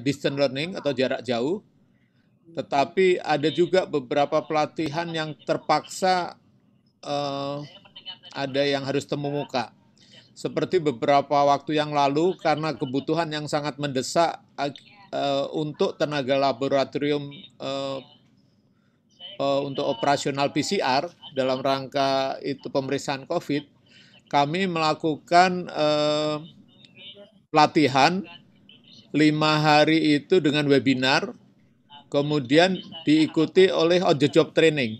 distance learning atau jarak jauh, tetapi ada juga beberapa pelatihan yang terpaksa ada yang harus temu muka. Seperti beberapa waktu yang lalu karena kebutuhan yang sangat mendesak untuk tenaga laboratorium untuk operasional PCR dalam rangka itu pemeriksaan COVID, kami melakukan pelatihan 5 hari itu dengan webinar, kemudian diikuti oleh on the job training.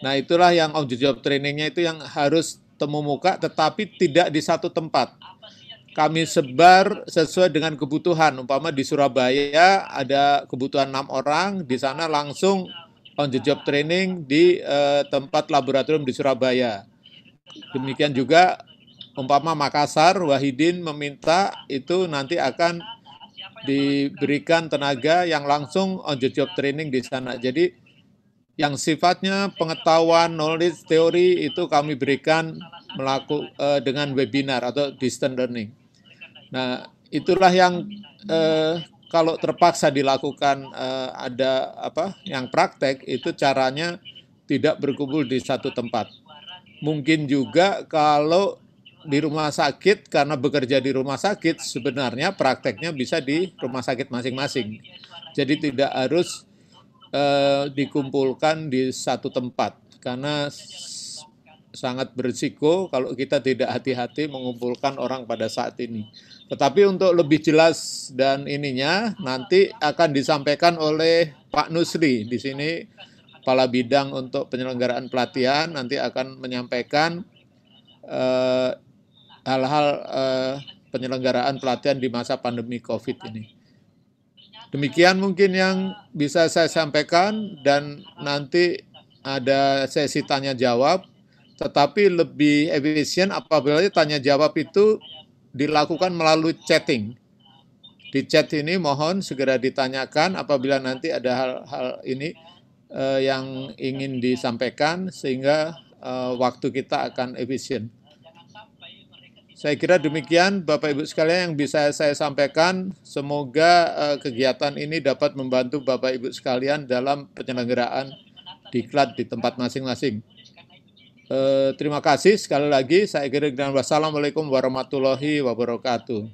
Nah, itulah yang on the job trainingnya itu yang harus temu muka, tetapi tidak di satu tempat. Kami sebar sesuai dengan kebutuhan. Umpama di Surabaya ada kebutuhan 6 orang, di sana langsung on the job training di tempat laboratorium di Surabaya. Demikian juga umpama Makassar, Wahidin meminta itu nanti akan diberikan tenaga yang langsung on the job training di sana. Jadi yang sifatnya pengetahuan, knowledge, teori itu kami berikan dengan webinar atau distance learning. Nah, itulah yang kalau terpaksa dilakukan ada yang praktek itu caranya tidak berkumpul di satu tempat. Mungkin juga kalau di rumah sakit karena bekerja di rumah sakit sebenarnya prakteknya bisa di rumah sakit masing-masing. Jadi tidak harus dikumpulkan di satu tempat karena sangat berisiko kalau kita tidak hati-hati mengumpulkan orang pada saat ini. Tetapi untuk lebih jelas dan ininya nanti akan disampaikan oleh Pak Nusri di sini, Kepala Bidang untuk penyelenggaraan pelatihan, nanti akan menyampaikan hal-hal penyelenggaraan pelatihan di masa pandemi COVID ini. Demikian mungkin yang bisa saya sampaikan dan nanti ada sesi tanya jawab, tetapi lebih efisien apabila tanya jawab itu dilakukan melalui chatting. Di chat ini mohon segera ditanyakan apabila nanti ada hal-hal ini yang ingin disampaikan sehingga waktu kita akan efisien. Saya kira demikian Bapak Ibu sekalian yang bisa saya sampaikan. Semoga kegiatan ini dapat membantu Bapak Ibu sekalian dalam penyelenggaraan diklat di tempat masing-masing. Terima kasih sekali lagi. Saya kira dengan wassalamualaikum warahmatullahi wabarakatuh.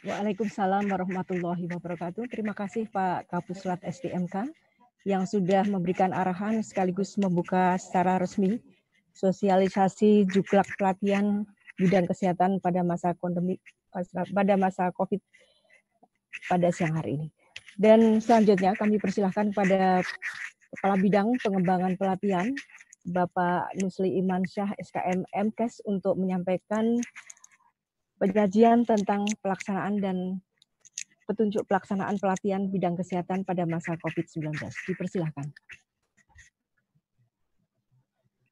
Waalaikumsalam warahmatullahi wabarakatuh. Terima kasih Pak Kapuslat SDMK yang sudah memberikan arahan sekaligus membuka secara resmi sosialisasi juklak pelatihan bidang kesehatan pada masa COVID pada siang hari ini. Dan selanjutnya kami persilahkan pada Kepala Bidang Pengembangan Pelatihan Bapak Nusli Iman Syah SKM MKes untuk menyampaikan penyajian tentang pelaksanaan dan petunjuk pelaksanaan pelatihan bidang kesehatan pada masa COVID-19. Dipersilahkan.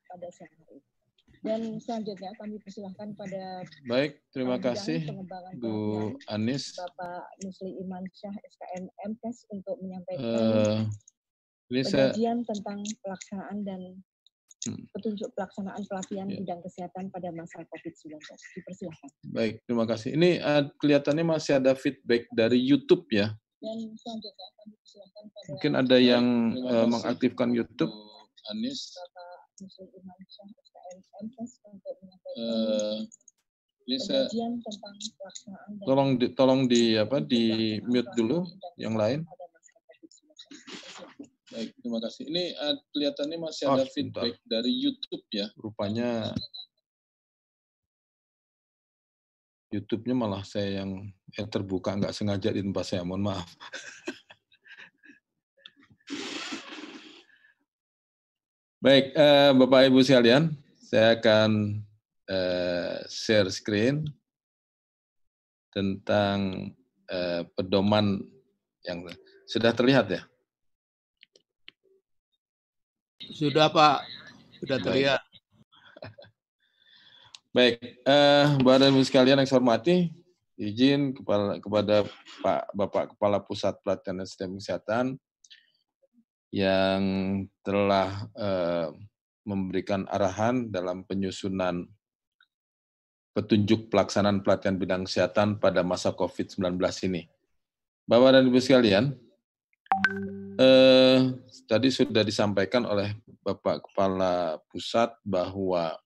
Pada siang hari ini. Dan selanjutnya kami persilahkan pada Baik, terima kasih Bu Anis. Bapak Nusli Iman Syah SKM MKes untuk menyampaikan penyajian tentang pelaksanaan dan petunjuk pelaksanaan pelatihan bidang kesehatan pada masa COVID-19. Dipersilahkan. Baik, terima kasih. Ini kelihatannya masih ada feedback dari YouTube ya. Dan selanjutnya kami persilahkan pada mungkin ada yang mengaktifkan YouTube. Anis. Penyajian tentang pelaksanaan tolong di mute dulu yang lain. Baik, terima kasih. Ini kelihatannya masih ada feedback dari YouTube ya. Rupanya YouTube-nya malah saya yang terbuka, nggak sengaja di tempat saya. Mohon maaf. Baik, Bapak Ibu sekalian, saya akan share screen tentang pedoman yang sudah terlihat ya. Sudah Pak, sudah terlihat. Baik, Bapak Ibu sekalian yang saya hormati, izin kepada Bapak Kepala Pusat Pelatihan SDM Kesehatan yang telah memberikan arahan dalam penyusunan petunjuk pelaksanaan pelatihan bidang kesehatan pada masa COVID-19 ini. Bapak dan Ibu sekalian, tadi sudah disampaikan oleh Bapak Kepala Pusat bahwa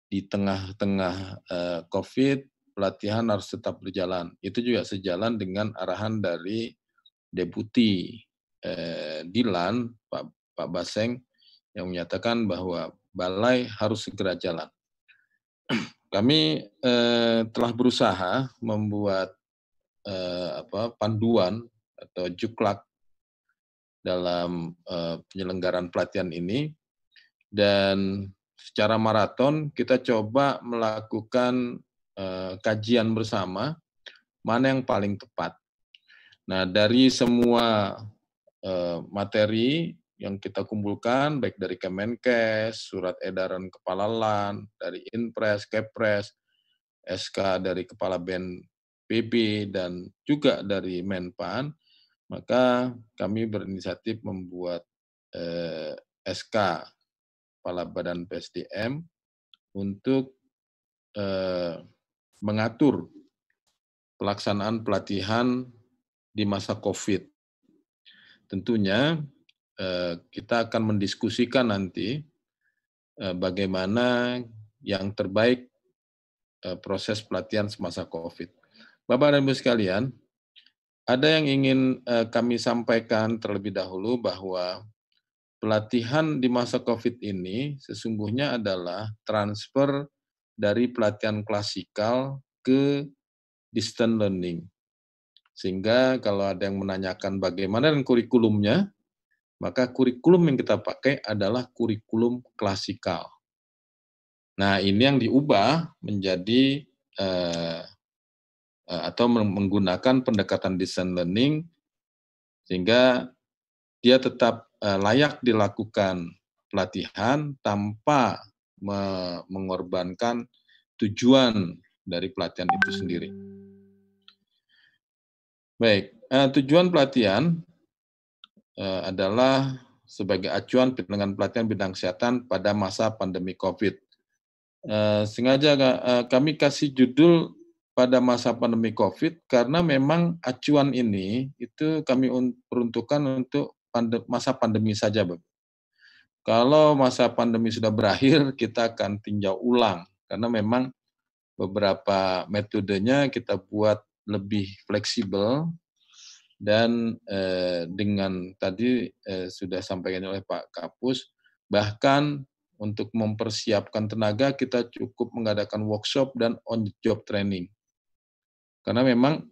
di tengah-tengah COVID, pelatihan harus tetap berjalan. Itu juga sejalan dengan arahan dari Deputi Dilan, Pak Baseng, yang menyatakan bahwa balai harus segera jalan. Kami telah berusaha membuat panduan atau juklak dalam penyelenggaraan pelatihan ini, dan secara maraton kita coba melakukan kajian bersama mana yang paling tepat. Nah, dari semua materi yang kita kumpulkan, baik dari Kemenkes, surat edaran Kepala LAN, dari Inpres, Kepres, SK dari Kepala BNPB, dan juga dari Menpan, maka kami berinisiatif membuat SK Kepala Badan PSDM untuk mengatur pelaksanaan pelatihan di masa COVID. Tentunya kita akan mendiskusikan nanti bagaimana yang terbaik proses pelatihan semasa COVID. Bapak dan Ibu sekalian, ada yang ingin kami sampaikan terlebih dahulu bahwa pelatihan di masa COVID ini sesungguhnya adalah transfer dari pelatihan klasikal ke distance learning. Sehingga kalau ada yang menanyakan bagaimana dengan kurikulumnya, maka kurikulum yang kita pakai adalah kurikulum klasikal. Nah, ini yang diubah menjadi atau menggunakan pendekatan distance learning, sehingga dia tetap layak dilakukan pelatihan tanpa mengorbankan tujuan dari pelatihan itu sendiri. Baik, tujuan pelatihan adalah sebagai acuan penyelenggaraan pelatihan bidang kesehatan pada masa pandemi COVID. Sengaja kami kasih judul pada masa pandemi COVID karena memang acuan ini itu kami peruntukkan untuk masa pandemi saja, Bapak. Kalau masa pandemi sudah berakhir, kita akan tinjau ulang karena memang beberapa metodenya kita buat lebih fleksibel. Dan dengan tadi sudah sampaikan oleh Pak Kapus, bahkan untuk mempersiapkan tenaga kita cukup mengadakan workshop dan on-job training. Karena memang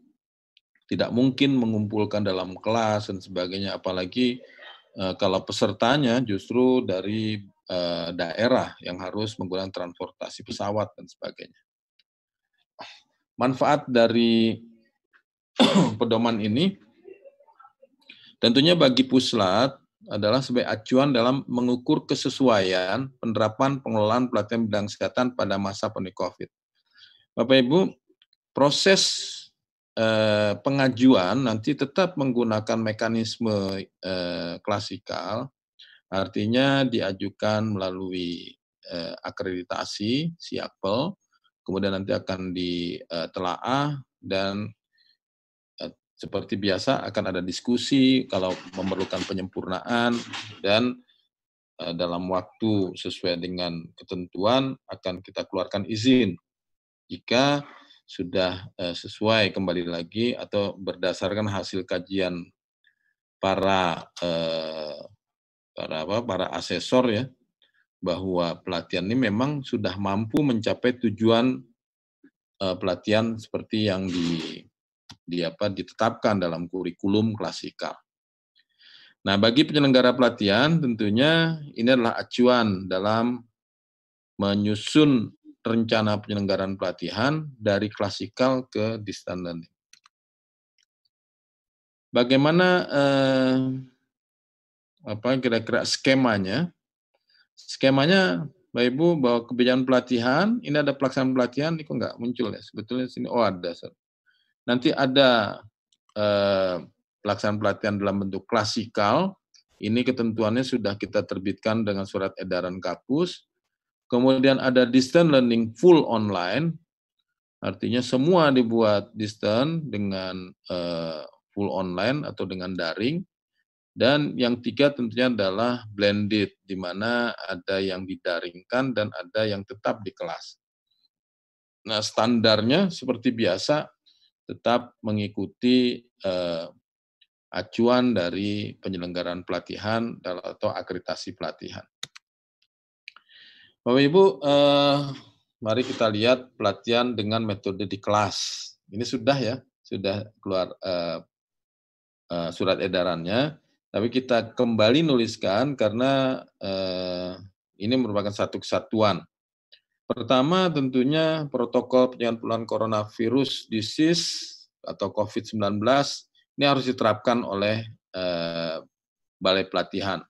tidak mungkin mengumpulkan dalam kelas dan sebagainya, apalagi kalau pesertanya justru dari daerah yang harus menggunakan transportasi pesawat dan sebagainya. Manfaat dari pedoman ini tentunya bagi Puslat adalah sebagai acuan dalam mengukur kesesuaian penerapan pengelolaan pelatihan bidang kesehatan pada masa pandemi COVID. Bapak Ibu, proses pengajuan nanti tetap menggunakan mekanisme klasikal, artinya diajukan melalui akreditasi, SIAPEL, kemudian nanti akan ditelaah dan seperti biasa akan ada diskusi kalau memerlukan penyempurnaan dan dalam waktu sesuai dengan ketentuan akan kita keluarkan izin jika sudah sesuai kembali lagi atau berdasarkan hasil kajian para asesor ya, bahwa pelatihan ini memang sudah mampu mencapai tujuan pelatihan seperti yang ditetapkan dalam kurikulum klasikal. Nah, bagi penyelenggara pelatihan tentunya ini adalah acuan dalam menyusun rencana penyelenggaraan pelatihan dari klasikal ke distance learning. Bagaimana kira-kira skemanya? Skemanya, Bapak Ibu, bahwa kebijakan pelatihan, ini ada pelaksanaan pelatihan, ini kok nggak muncul ya? Sebetulnya sini, oh ada. Nanti ada pelaksanaan pelatihan dalam bentuk klasikal, ini ketentuannya sudah kita terbitkan dengan surat edaran Kapus. Kemudian ada distance learning full online, Artinya semua dibuat distance dengan full online atau dengan daring. Dan yang tiga tentunya adalah blended, di mana ada yang didaringkan dan ada yang tetap di kelas. Nah, standarnya seperti biasa tetap mengikuti acuan dari penyelenggaraan pelatihan atau akreditasi pelatihan. Bapak Ibu, mari kita lihat pelatihan dengan metode di kelas. Ini sudah ya, sudah keluar surat edarannya, tapi kita kembali nuliskan karena ini merupakan satu kesatuan. Pertama tentunya protokol pencegahan penularan coronavirus disease atau COVID-19 ini harus diterapkan oleh Balai Pelatihan.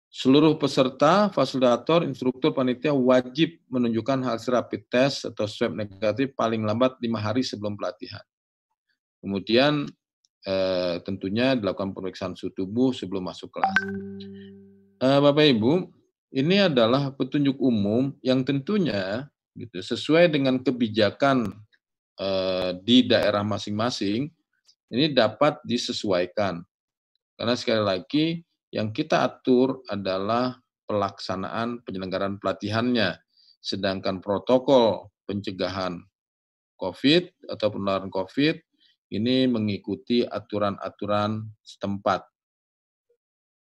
Seluruh peserta, fasilitator, instruktur, panitia wajib menunjukkan hasil rapid test atau swab negatif paling lambat 5 hari sebelum pelatihan. Kemudian tentunya dilakukan pemeriksaan suhu tubuh sebelum masuk kelas. Bapak Ibu, ini adalah petunjuk umum yang tentunya gitu, sesuai dengan kebijakan di daerah masing-masing, ini dapat disesuaikan. Karena sekali lagi, yang kita atur adalah pelaksanaan penyelenggaraan pelatihannya, sedangkan protokol pencegahan COVID atau penularan COVID ini mengikuti aturan-aturan setempat.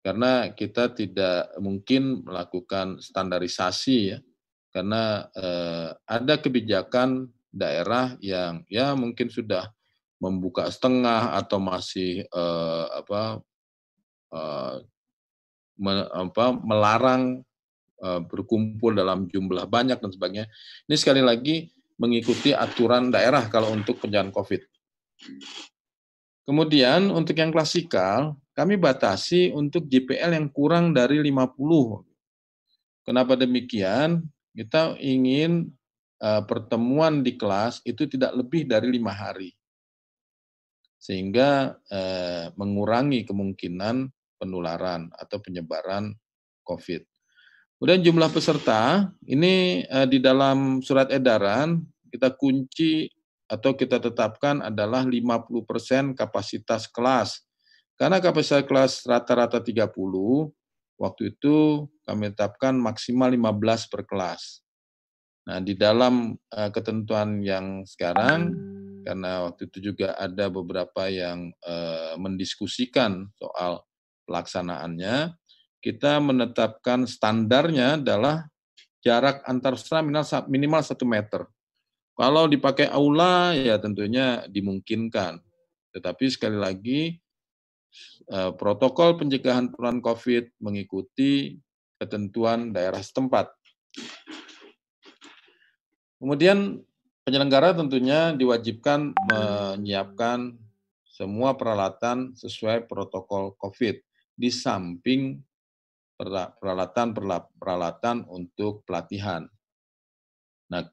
Karena kita tidak mungkin melakukan standarisasi ya, karena ada kebijakan daerah yang ya mungkin sudah membuka setengah atau masih melarang berkumpul dalam jumlah banyak dan sebagainya. Ini sekali lagi mengikuti aturan daerah kalau untuk pencegahan COVID. Kemudian untuk yang klasikal, kami batasi untuk JPL yang kurang dari 50. Kenapa demikian? Kita ingin pertemuan di kelas itu tidak lebih dari 5 hari. Sehingga mengurangi kemungkinan penularan atau penyebaran COVID. Kemudian jumlah peserta, ini di dalam surat edaran kita kunci atau kita tetapkan adalah 50% kapasitas kelas. Karena kapasitas kelas rata-rata 30, waktu itu kami tetapkan maksimal 15 per kelas. Nah, di dalam ketentuan yang sekarang, karena waktu itu juga ada beberapa yang mendiskusikan soal pelaksanaannya, kita menetapkan standarnya adalah jarak antar peserta minimal 1 meter. Kalau dipakai aula, ya tentunya dimungkinkan. Tetapi sekali lagi, protokol pencegahan penularan COVID mengikuti ketentuan daerah setempat. Kemudian penyelenggara tentunya diwajibkan menyiapkan semua peralatan sesuai protokol COVID, di samping peralatan untuk pelatihan. Nah,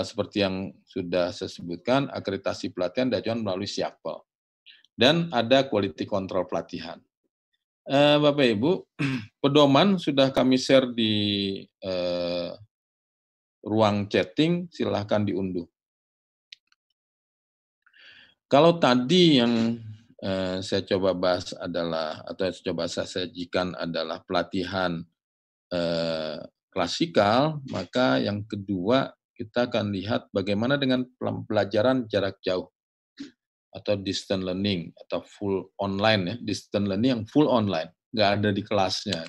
seperti yang sudah saya sebutkan, akreditasi pelatihan diajukan melalui Siakpol. Dan ada quality control pelatihan. Bapak Ibu, pedoman sudah kami share di ruang chatting, silahkan diunduh. Kalau tadi yang saya coba bahas adalah, atau coba saya sajikan adalah pelatihan klasikal, maka yang kedua kita akan lihat bagaimana dengan pembelajaran jarak jauh atau distance learning atau full online ya, distance learning yang full online, nggak ada di kelasnya.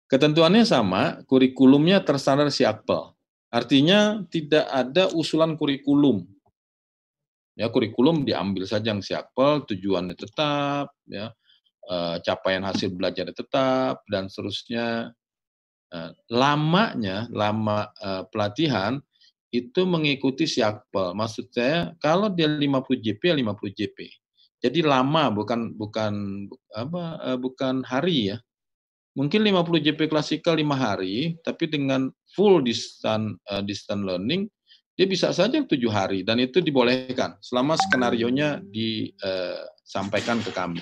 Ketentuannya sama, kurikulumnya terstandar Siakpol. Artinya tidak ada usulan kurikulum. Ya, kurikulum diambil saja yang Siakpol, tujuannya tetap, ya, capaian hasil belajarnya tetap, dan seterusnya. Lama pelatihan itu mengikuti Siakpol. Maksud saya kalau dia 50 JP ya 50 JP. Jadi lama bukan hari ya. Mungkin 50 JP klasikal 5 hari, tapi dengan full distance learning dia bisa saja 7 hari dan itu dibolehkan selama skenarionya disampaikan ke kami.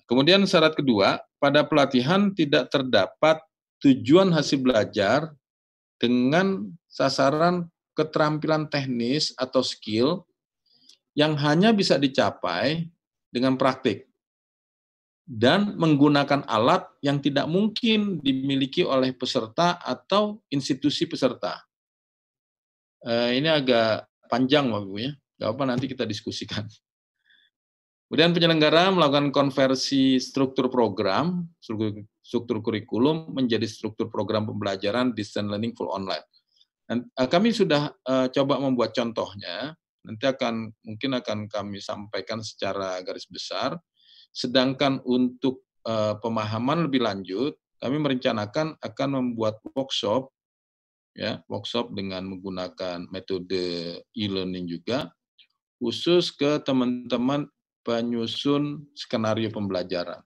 Kemudian syarat kedua, pada pelatihan tidak terdapat tujuan hasil belajar dengan sasaran keterampilan teknis atau skill yang hanya bisa dicapai dengan praktik dan menggunakan alat yang tidak mungkin dimiliki oleh peserta atau institusi peserta. Ini agak panjang, Bapak Ibu, ya. Nggak apa, nanti kita diskusikan. Kemudian penyelenggara melakukan konversi struktur program, struktur kurikulum menjadi struktur program pembelajaran distance learning full online. Dan, kami sudah coba membuat contohnya, nanti mungkin akan kami sampaikan secara garis besar. Sedangkan untuk pemahaman lebih lanjut, kami merencanakan akan membuat workshop, ya, workshop dengan menggunakan metode e-learning juga, khusus ke teman-teman penyusun skenario pembelajaran.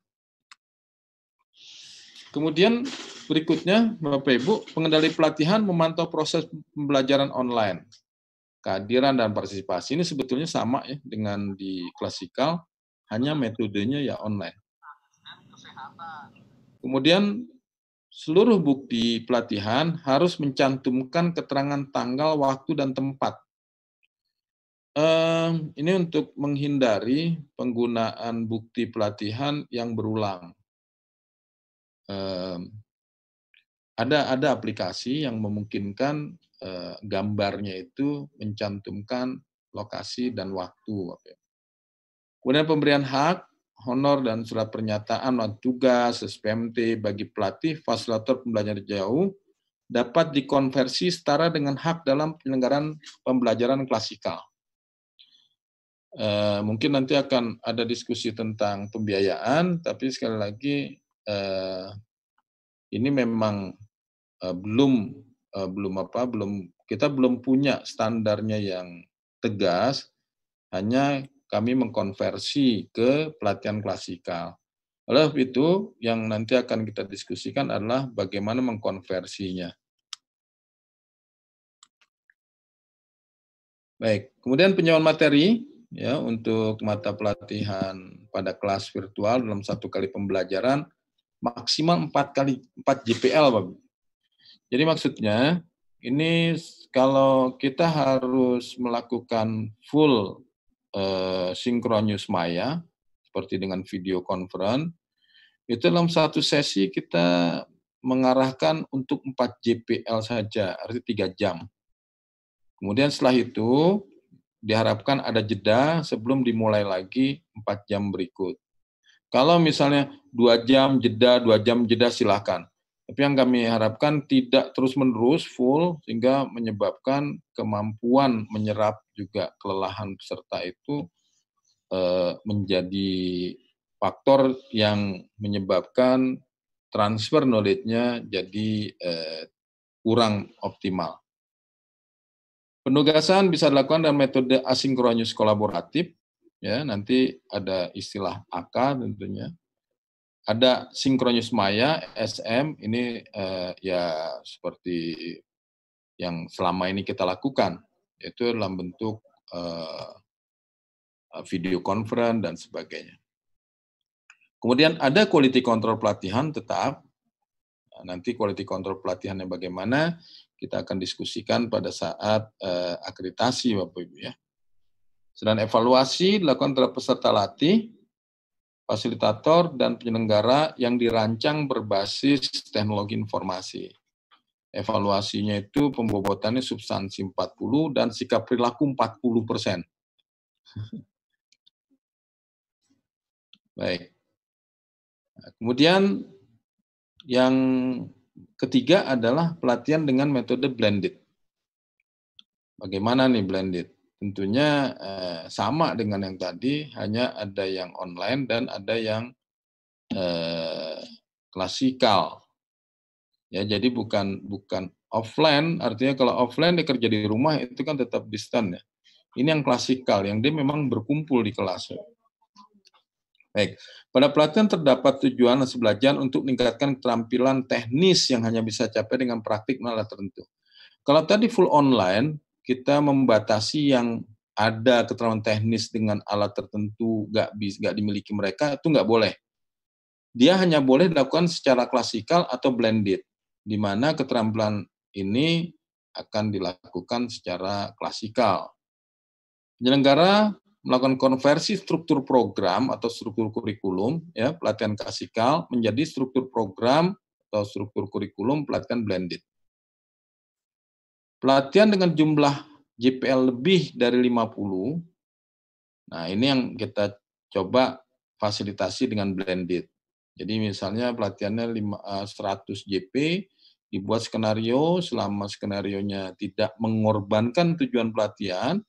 Kemudian berikutnya, Bapak Ibu, pengendali pelatihan memantau proses pembelajaran online. Kehadiran dan partisipasi ini sebetulnya sama ya dengan di klasikal, hanya metodenya ya online. Kemudian seluruh bukti pelatihan harus mencantumkan keterangan tanggal, waktu, dan tempat. Ini untuk menghindari penggunaan bukti pelatihan yang berulang. Ada aplikasi yang memungkinkan gambarnya itu mencantumkan lokasi dan waktu. Kemudian pemberian hak, honor, dan surat pernyataan tugas SPMT bagi pelatih fasilitator pembelajaran jauh dapat dikonversi setara dengan hak dalam penyelenggaraan pembelajaran klasikal. Mungkin nanti akan ada diskusi tentang pembiayaan, tapi sekali lagi ini memang kita belum punya standarnya yang tegas, hanya kami mengkonversi ke pelatihan klasikal. Oleh itu, yang nanti akan kita diskusikan adalah bagaimana mengkonversinya. Baik, kemudian penyewaan materi ya untuk mata pelatihan pada kelas virtual dalam satu kali pembelajaran maksimal 4 JPL, Bapak. Jadi maksudnya ini kalau kita harus melakukan full Synchronous Maya seperti dengan video conference, itu dalam satu sesi kita mengarahkan untuk 4 JPL saja, artinya 3 jam. Kemudian setelah itu diharapkan ada jeda sebelum dimulai lagi 4 jam berikut. Kalau misalnya 2 jam jeda silakan. Tapi yang kami harapkan tidak terus-menerus full sehingga menyebabkan kemampuan menyerap juga kelelahan peserta itu menjadi faktor yang menyebabkan transfer knowledge-nya jadi kurang optimal. Penugasan bisa dilakukan dengan metode asinkronus kolaboratif, ya nanti ada istilah AK tentunya. Ada Synchronous Maya, SM, ini ya seperti yang selama ini kita lakukan, yaitu dalam bentuk video conference dan sebagainya. Kemudian ada quality control pelatihan tetap, nanti quality control pelatihannya bagaimana, kita akan diskusikan pada saat akreditasi Bapak Ibu ya. Sedang evaluasi dilakukan terhadap peserta latih, fasilitator, dan penyelenggara yang dirancang berbasis teknologi informasi. Evaluasinya itu pembobotannya substansi 40 dan sikap perilaku 40%. Baik. Nah, kemudian yang ketiga adalah pelatihan dengan metode blended. Bagaimana nih blended? Tentunya sama dengan yang tadi, hanya ada yang online dan ada yang klasikal. Ya, jadi bukan offline, artinya kalau offline dia kerja di rumah itu kan tetap distant ya. Ini yang klasikal, yang dia memang berkumpul di kelas. Baik, pada pelatihan terdapat tujuan hasil belajar untuk meningkatkan keterampilan teknis yang hanya bisa capai dengan praktik alat tertentu. Kalau tadi full online, kita membatasi yang ada keterampilan teknis dengan alat tertentu nggak dimiliki mereka, itu nggak boleh. Dia hanya boleh dilakukan secara klasikal atau blended, di mana keterampilan ini akan dilakukan secara klasikal. Penyelenggara melakukan konversi struktur program atau struktur kurikulum, ya, pelatihan klasikal menjadi struktur program atau struktur kurikulum pelatihan blended. Pelatihan dengan jumlah JPL lebih dari 50, nah ini yang kita coba fasilitasi dengan blended. Jadi misalnya pelatihannya 100 JP, dibuat skenario, selama skenarionya tidak mengorbankan tujuan pelatihan,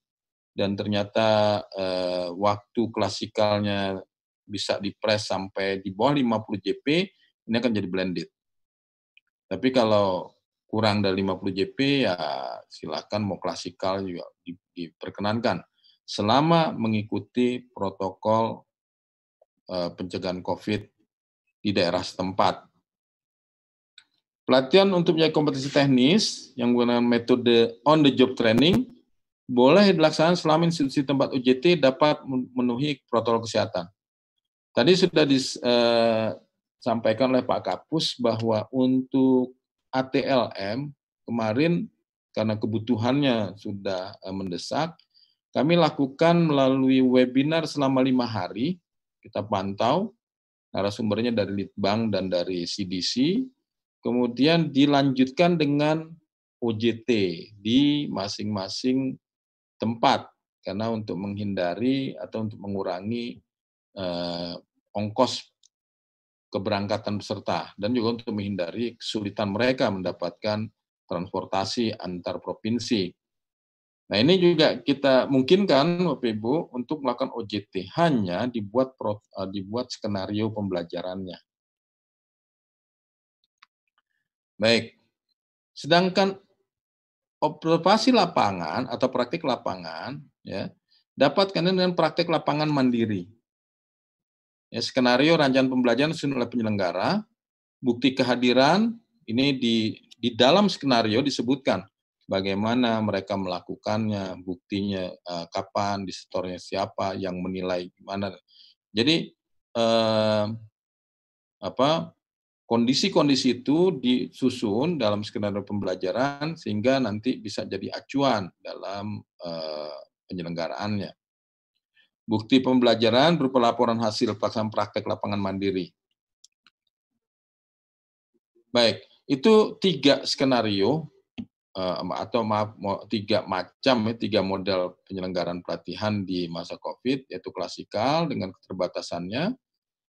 dan ternyata waktu klasikalnya bisa dipres sampai di bawah 50 JP, ini akan jadi blended. Tapi kalau kurang dari 50 JP, ya silakan mau klasikal juga diperkenankan, selama mengikuti protokol pencegahan COVID di daerah setempat. Pelatihan untuk menjadi kompetisi teknis yang menggunakan metode on the job training boleh dilaksanakan selama institusi tempat UJT dapat memenuhi protokol kesehatan. Tadi sudah disampaikan oleh Pak Kapus bahwa untuk ATLM kemarin karena kebutuhannya sudah mendesak, kami lakukan melalui webinar selama 5 hari, kita pantau, narasumbernya dari Litbang dan dari CDC, kemudian dilanjutkan dengan OJT di masing-masing tempat, karena untuk menghindari atau untuk mengurangi ongkos keberangkatan peserta, dan juga untuk menghindari kesulitan mereka mendapatkan transportasi antar provinsi. Nah ini juga kita mungkinkan Bapak Ibu untuk melakukan OJT, hanya dibuat skenario pembelajarannya. Baik, sedangkan observasi lapangan atau praktik lapangan, ya, dapatkan dengan praktik lapangan mandiri. Ya, skenario rancangan pembelajaran disusun oleh penyelenggara, bukti kehadiran ini di dalam skenario disebutkan bagaimana mereka melakukannya, buktinya kapan, disetornya siapa, yang menilai gimana. Jadi kondisi-kondisi itu disusun dalam skenario pembelajaran sehingga nanti bisa jadi acuan dalam penyelenggaraannya. Bukti pembelajaran berupa laporan hasil pelaksanaan praktek lapangan mandiri. Baik, itu 3 skenario atau maaf 3 macam, 3 model penyelenggaraan pelatihan di masa COVID, yaitu klasikal dengan keterbatasannya,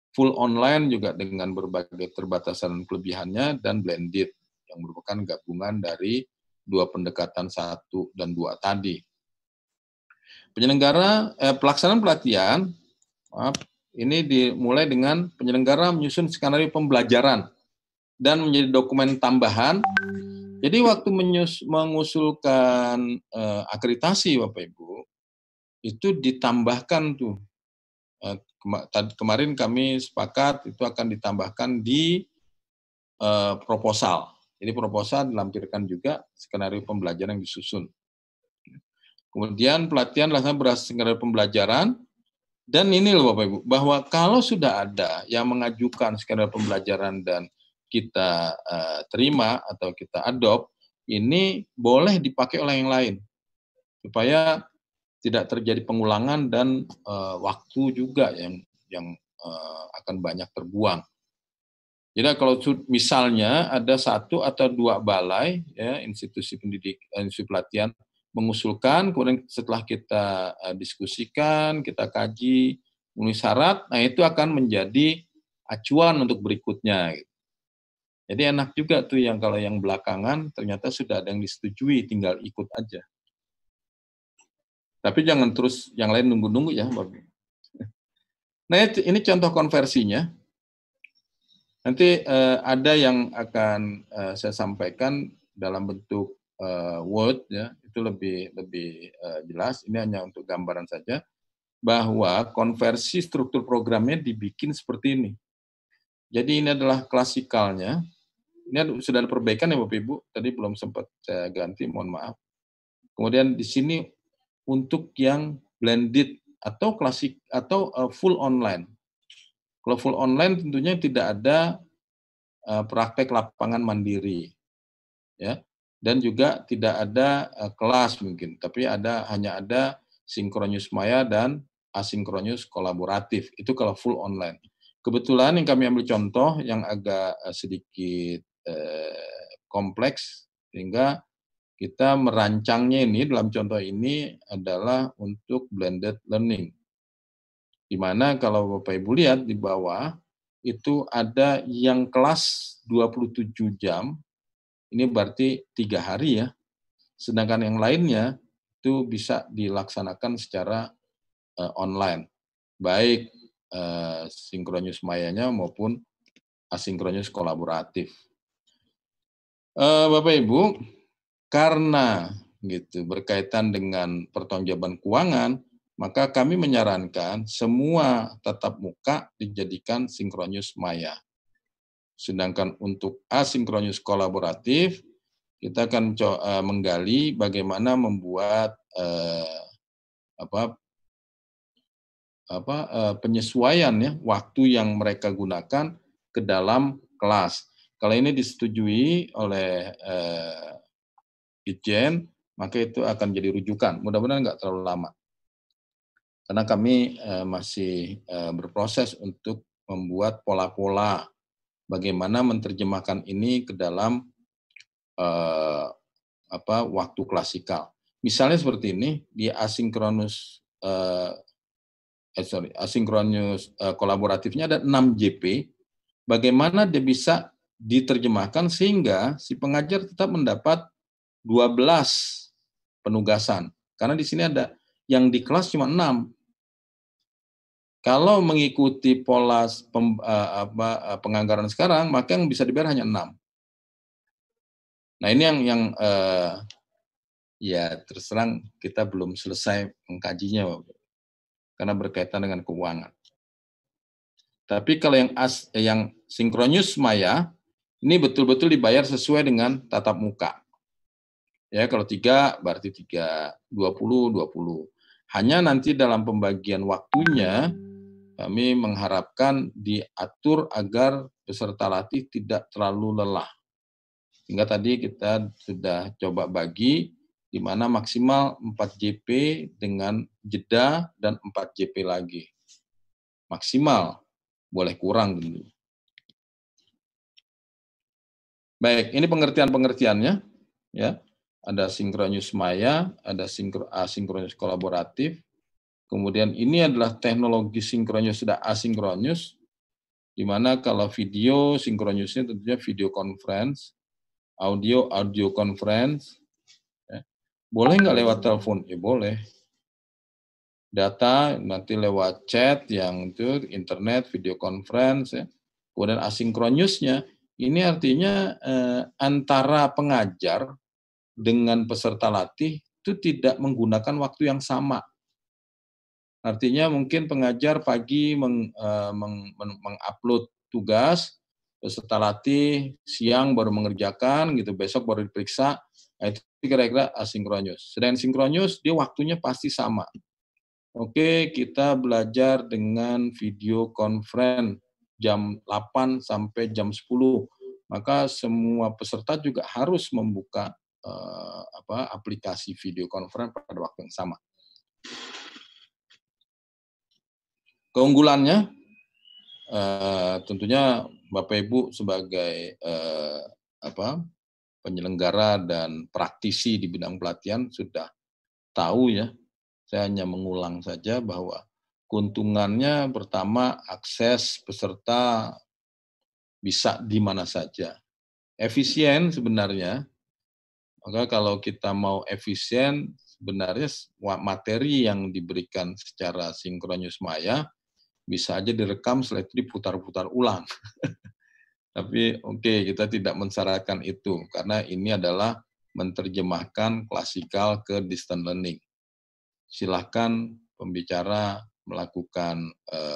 full online juga dengan berbagai keterbatasan dan kelebihannya, dan blended yang merupakan gabungan dari 2 pendekatan 1 dan 2 tadi. Pelaksanaan pelatihan, ini dimulai dengan penyelenggara menyusun skenario pembelajaran dan menjadi dokumen tambahan. Jadi waktu mengusulkan akreditasi Bapak Ibu, itu ditambahkan tuh. Kemarin kami sepakat itu akan ditambahkan di proposal. Jadi proposal dilampirkan juga skenario pembelajaran yang disusun. Kemudian pelatihan dilaksanakan berdasarkan skenario pembelajaran, dan ini loh Bapak Ibu, bahwa kalau sudah ada yang mengajukan skenario pembelajaran dan kita terima atau kita adopt, ini boleh dipakai oleh yang lain, supaya tidak terjadi pengulangan dan waktu juga yang akan banyak terbuang. Jadi kalau misalnya ada 1 atau 2 balai, ya, institusi pelatihan mengusulkan, kemudian setelah kita diskusikan, kita kaji, memenuhi syarat, nah itu akan menjadi acuan untuk berikutnya. Gitu. Jadi enak juga tuh yang kalau yang belakangan ternyata sudah ada yang disetujui, tinggal ikut aja. Tapi jangan terus yang lain nunggu-nunggu ya, Bapak. Nah ini contoh konversinya. Nanti ada yang akan saya sampaikan dalam bentuk Word, ya, itu lebih jelas. Ini hanya untuk gambaran saja bahwa konversi struktur programnya dibikin seperti ini. Jadi ini adalah klasikalnya. Ini sudah ada perbaikan ya Bapak Ibu. Tadi belum sempat saya ganti, mohon maaf. Kemudian di sini untuk yang blended atau klasik atau full online. Kalau full online tentunya tidak ada praktek lapangan mandiri, ya. dan juga tidak ada kelas mungkin, tapi hanya ada sinkronus maya dan asinkronus kolaboratif. Itu kalau full online. Kebetulan yang kami ambil contoh yang agak sedikit kompleks, sehingga kita merancangnya ini dalam contoh ini adalah untuk blended learning. Di mana kalau Bapak Ibu lihat di bawah, itu ada yang kelas 27 jam, ini berarti 3 hari ya. Sedangkan yang lainnya itu bisa dilaksanakan secara online, baik sinkronus mayanya maupun asinkronus kolaboratif. Bapak Ibu, karena gitu berkaitan dengan pertanggungjawaban keuangan, maka kami menyarankan semua tatap muka dijadikan sinkronus maya. Sedangkan untuk asinkronus kolaboratif, kita akan menggali bagaimana membuat penyesuaian ya waktu yang mereka gunakan ke dalam kelas. Kalau ini disetujui oleh Itjen, maka itu akan jadi rujukan. Mudah-mudahan nggak terlalu lama. Karena kami masih berproses untuk membuat pola-pola bagaimana menerjemahkan ini ke dalam waktu klasikal. Misalnya seperti ini, di asinkronus kolaboratifnya ada 6 JP, bagaimana dia bisa diterjemahkan sehingga si pengajar tetap mendapat 12 penugasan. Karena di sini ada yang di kelas cuma 6. Kalau mengikuti pola penganggaran sekarang, maka yang bisa dibayar hanya 6. Nah ini yang ya terus terang kita belum selesai mengkajinya, karena berkaitan dengan keuangan. Tapi kalau yang sinkronus maya, ini betul-betul dibayar sesuai dengan tatap muka. Ya, kalau 3 berarti 3, 20, 20. Hanya nanti dalam pembagian waktunya, kami mengharapkan diatur agar peserta latih tidak terlalu lelah. Sehingga tadi kita sudah coba bagi, di mana maksimal 4 JP dengan jeda dan 4 JP lagi. Maksimal, boleh kurang dulu. Baik, ini pengertian-pengertiannya. Ya, ada sinkronus maya, ada asinkronus kolaboratif. Kemudian ini adalah teknologi sinkronus dan asinkronus, di mana kalau video sinkronusnya tentunya video conference, audio conference. Ya. Boleh nggak lewat telepon? Ya boleh. Data nanti lewat chat yang itu internet, video conference. Ya. Kemudian asinkronusnya, ini artinya antara pengajar dengan peserta latih itu tidak menggunakan waktu yang sama. Artinya mungkin pengajar pagi mengupload tugas, peserta latih siang baru mengerjakan, gitu, besok baru diperiksa. Nah, itu kira-kira asinkronus. Sedangkan sinkronus dia waktunya pasti sama. Oke, kita belajar dengan video conference jam 8 sampai jam 10. Maka semua peserta juga harus membuka aplikasi video conference pada waktu yang sama. Keunggulannya, tentunya Bapak Ibu sebagai penyelenggara dan praktisi di bidang pelatihan sudah tahu ya. Saya hanya mengulang saja bahwa keuntungannya pertama akses peserta bisa di mana saja. Efisien sebenarnya. Maka kalau kita mau efisien, sebenarnya materi yang diberikan secara sinkronus maya bisa aja direkam setelah itu diputar-putar ulang. Tapi oke, kita tidak mensyaratkan itu, karena ini adalah menerjemahkan klasikal ke distance learning. Silahkan pembicara melakukan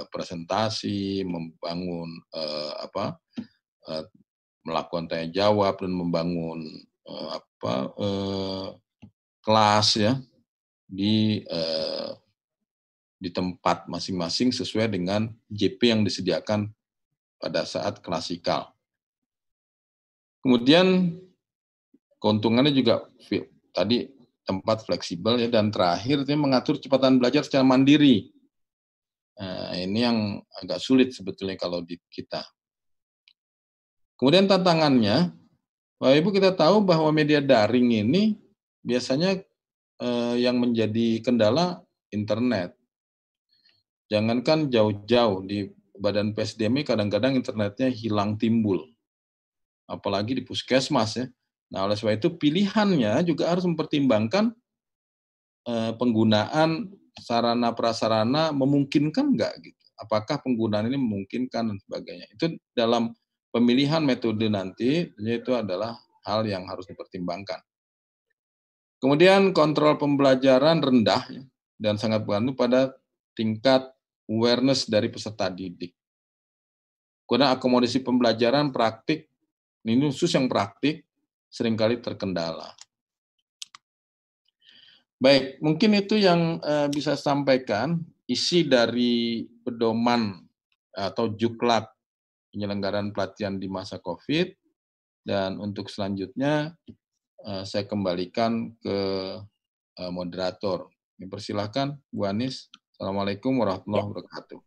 presentasi, membangun melakukan tanya jawab dan membangun kelas ya di tempat masing-masing sesuai dengan JP yang disediakan pada saat klasikal. Kemudian Keuntungannya juga tadi tempat fleksibel ya, dan terakhir dia mengatur kecepatan belajar secara mandiri. Nah, ini yang agak sulit sebetulnya kalau di kita. Kemudian tantangannya, Bapak Ibu kita tahu bahwa media daring ini biasanya yang menjadi kendala internet. Jangankan jauh-jauh di Badan PSDM kadang-kadang internetnya hilang timbul, apalagi di puskesmas ya. Nah, oleh sebab itu pilihannya juga harus mempertimbangkan penggunaan sarana prasarana memungkinkan nggak gitu. Apakah penggunaan ini memungkinkan dan sebagainya. Itu dalam pemilihan metode nanti, itu adalah hal yang harus dipertimbangkan. Kemudian kontrol pembelajaran rendah ya, dan sangat bergantung pada tingkat awareness dari peserta didik. Karena akomodasi pembelajaran praktik, ini khusus yang praktik, seringkali terkendala. Baik, mungkin itu yang bisa sampaikan isi dari pedoman atau juklak penyelenggaraan pelatihan di masa COVID, dan untuk selanjutnya saya kembalikan ke moderator. Persilahkan Bu Anis. Assalamualaikum warahmatullahi wabarakatuh.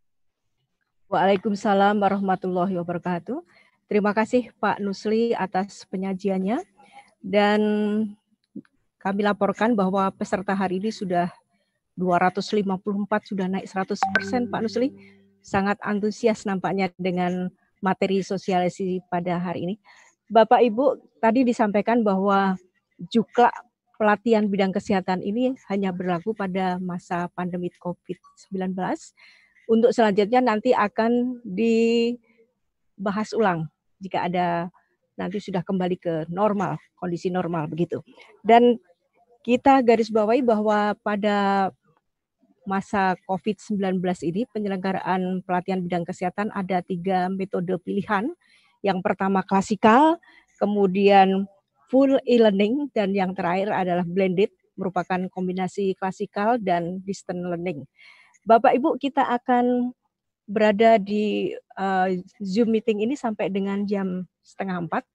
Waalaikumsalam warahmatullahi wabarakatuh. Terima kasih Pak Nusli atas penyajiannya, dan kami laporkan bahwa peserta hari ini sudah 254, sudah naik 100% Pak Nusli. Sangat antusias nampaknya dengan materi sosialisasi pada hari ini. Bapak Ibu, tadi disampaikan bahwa juklak pelatihan bidang kesehatan ini hanya berlaku pada masa pandemi COVID-19. Untuk selanjutnya nanti akan dibahas ulang jika ada nanti sudah kembali ke normal, kondisi normal begitu. Dan kita garis bawahi bahwa pada masa COVID-19 ini penyelenggaraan pelatihan bidang kesehatan ada 3 metode pilihan. Yang pertama klasikal, kemudian full e-learning, dan yang terakhir adalah blended, merupakan kombinasi klasikal dan distance learning. Bapak Ibu, kita akan berada di Zoom meeting ini sampai dengan jam 3:30.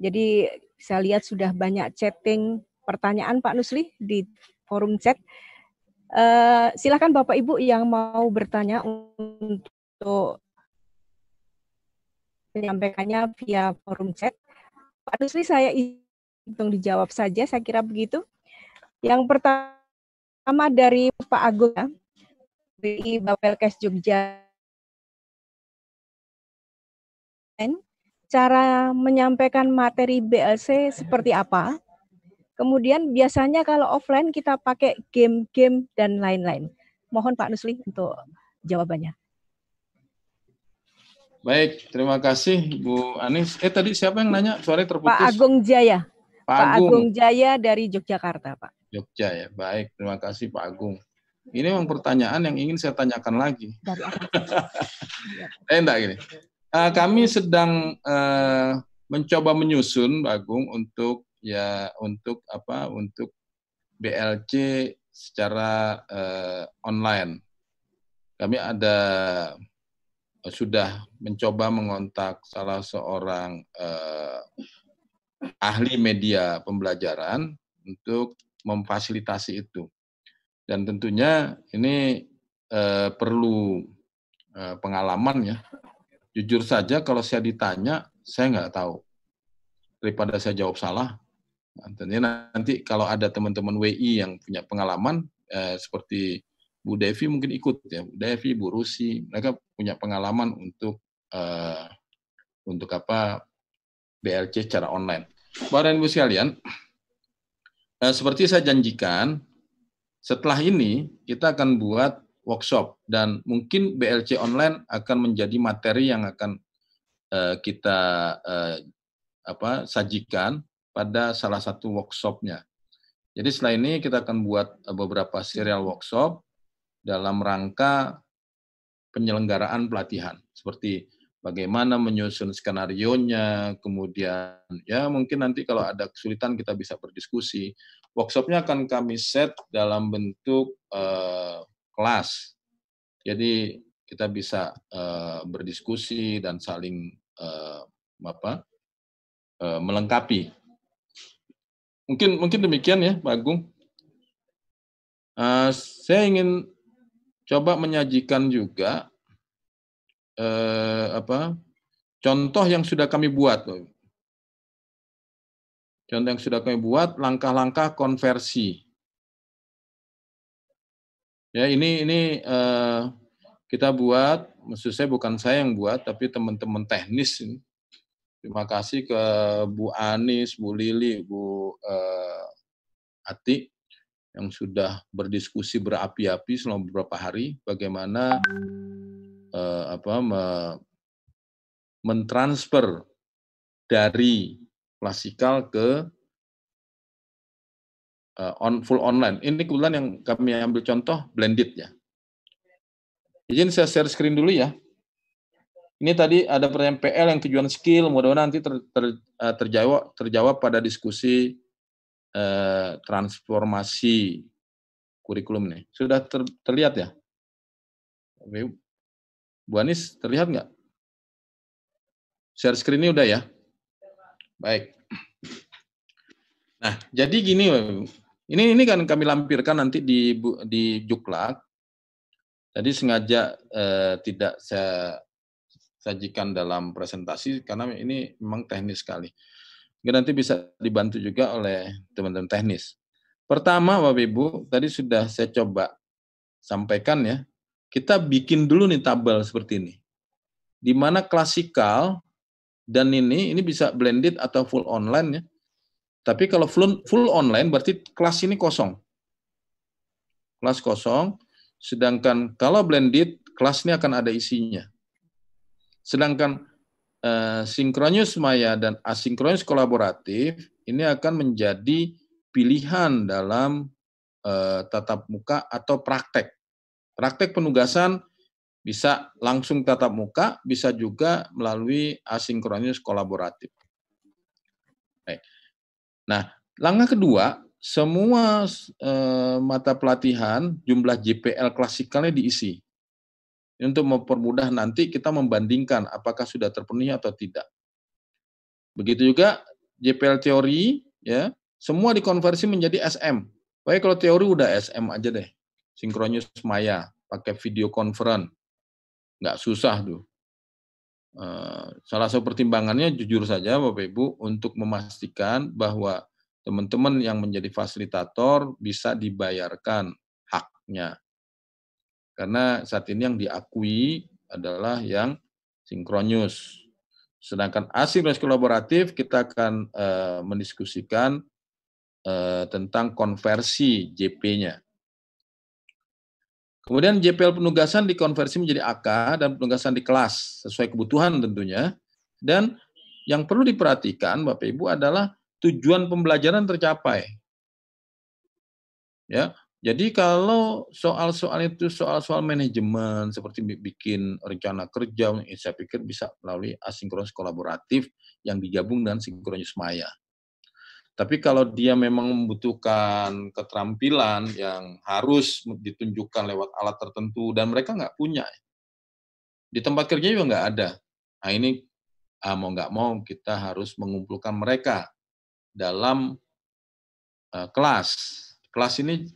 Jadi saya lihat sudah banyak chatting pertanyaan Pak Nusli di forum chat. Silakan Bapak Ibu yang mau bertanya untuk menyampaikannya via forum chat. Pak Nusli, saya hitung dijawab saja, saya kira begitu. Yang pertama dari Pak Agung ya, dari Bapelkes Jogja. Cara menyampaikan materi BLC seperti apa? Kemudian biasanya kalau offline kita pakai game-game dan lain-lain. Mohon Pak Nusli untuk jawabannya. Baik, terima kasih Bu Anis. Tadi siapa yang nanya? Suaranya terputus. Pak Agung Jaya. Pak Agung Jaya dari Yogyakarta, Pak. Jogja ya. Baik, terima kasih Pak Agung. Ini memang pertanyaan yang ingin saya tanyakan lagi. Dari apa? Enggak gini. Kami sedang mencoba menyusun, Pak Agung, untuk BLC secara online. Kami sudah mencoba mengontak salah seorang ahli media pembelajaran untuk memfasilitasi itu. Dan tentunya ini perlu pengalaman ya. Jujur saja kalau saya ditanya, saya nggak tahu. Daripada saya jawab salah, nanti kalau ada teman-teman WI yang punya pengalaman, seperti Bu Devi mungkin ikut ya, Bu Devi, Bu Rusi, mereka punya pengalaman untuk BLC secara online. Bapak dan Ibu sekalian, seperti saya janjikan, setelah ini kita akan buat workshop, dan mungkin BLC online akan menjadi materi yang akan kita sajikan pada salah satu workshopnya. Jadi setelah ini kita akan buat beberapa serial workshop dalam rangka penyelenggaraan pelatihan, seperti bagaimana menyusun skenario-nya, kemudian ya mungkin nanti kalau ada kesulitan kita bisa berdiskusi. Workshopnya akan kami set dalam bentuk kelas. Jadi kita bisa berdiskusi dan saling melengkapi. Mungkin demikian ya, Pak Agung. Saya ingin coba menyajikan juga contoh yang sudah kami buat. Contoh yang sudah kami buat, langkah-langkah konversi. Ya, ini kita buat, maksud saya bukan saya yang buat, tapi teman-teman teknis. Terima kasih ke Bu Anis, Bu Lili, Bu Ati yang sudah berdiskusi berapi-api selama beberapa hari bagaimana mentransfer dari klasikal ke full online. Ini kebetulan yang kami ambil contoh blended ya. Izin saya share screen dulu ya. Ini tadi ada pertanyaan PL yang tujuan skill, mudah-mudahan nanti terjawab pada diskusi transformasi kurikulum nih. Sudah terlihat ya? Bu Anis, terlihat nggak? Share screen ini udah ya? Baik. Nah, jadi gini, ini kan kami lampirkan nanti di Juklak. Jadi sengaja tidak saya sajikan dalam presentasi karena ini memang teknis sekali. Nanti bisa dibantu juga oleh teman-teman teknis. Pertama, Bapak Ibu, tadi sudah saya coba sampaikan ya, kita bikin dulu nih tabel seperti ini. Di mana klasikal dan ini bisa blended atau full online ya. Tapi kalau full online berarti kelas ini kosong. Kelas kosong, sedangkan kalau blended, kelas ini akan ada isinya. Sedangkan sinkronus maya dan asinkronus kolaboratif ini akan menjadi pilihan dalam tatap muka atau praktek. Praktek penugasan bisa langsung tatap muka, bisa juga melalui asinkronus kolaboratif. Nah, langkah kedua, semua mata pelatihan jumlah JPL klasikalnya diisi. Untuk mempermudah nanti kita membandingkan apakah sudah terpenuhi atau tidak. Begitu juga JPL teori, ya, semua dikonversi menjadi SM. Baik kalau teori udah SM aja deh, sinkronus maya, pakai video conference, nggak susah tuh. Salah satu pertimbangannya jujur saja Bapak Ibu untuk memastikan bahwa teman-teman yang menjadi fasilitator bisa dibayarkan haknya. Karena saat ini yang diakui adalah yang sinkronus. Sedangkan asinkronus kolaboratif kita akan mendiskusikan tentang konversi JP-nya. Kemudian JPL penugasan dikonversi menjadi AK dan penugasan di kelas sesuai kebutuhan tentunya. Dan yang perlu diperhatikan Bapak Ibu adalah tujuan pembelajaran tercapai. Ya, jadi kalau soal-soal itu soal-soal manajemen seperti bikin rencana kerja, saya pikir bisa melalui asinkronus kolaboratif yang digabung dengan sinkronus maya. Tapi kalau dia memang membutuhkan keterampilan yang harus ditunjukkan lewat alat tertentu dan mereka nggak punya, di tempat kerja juga nggak ada. Nah ini mau nggak mau kita harus mengumpulkan mereka dalam kelas. Kelas ini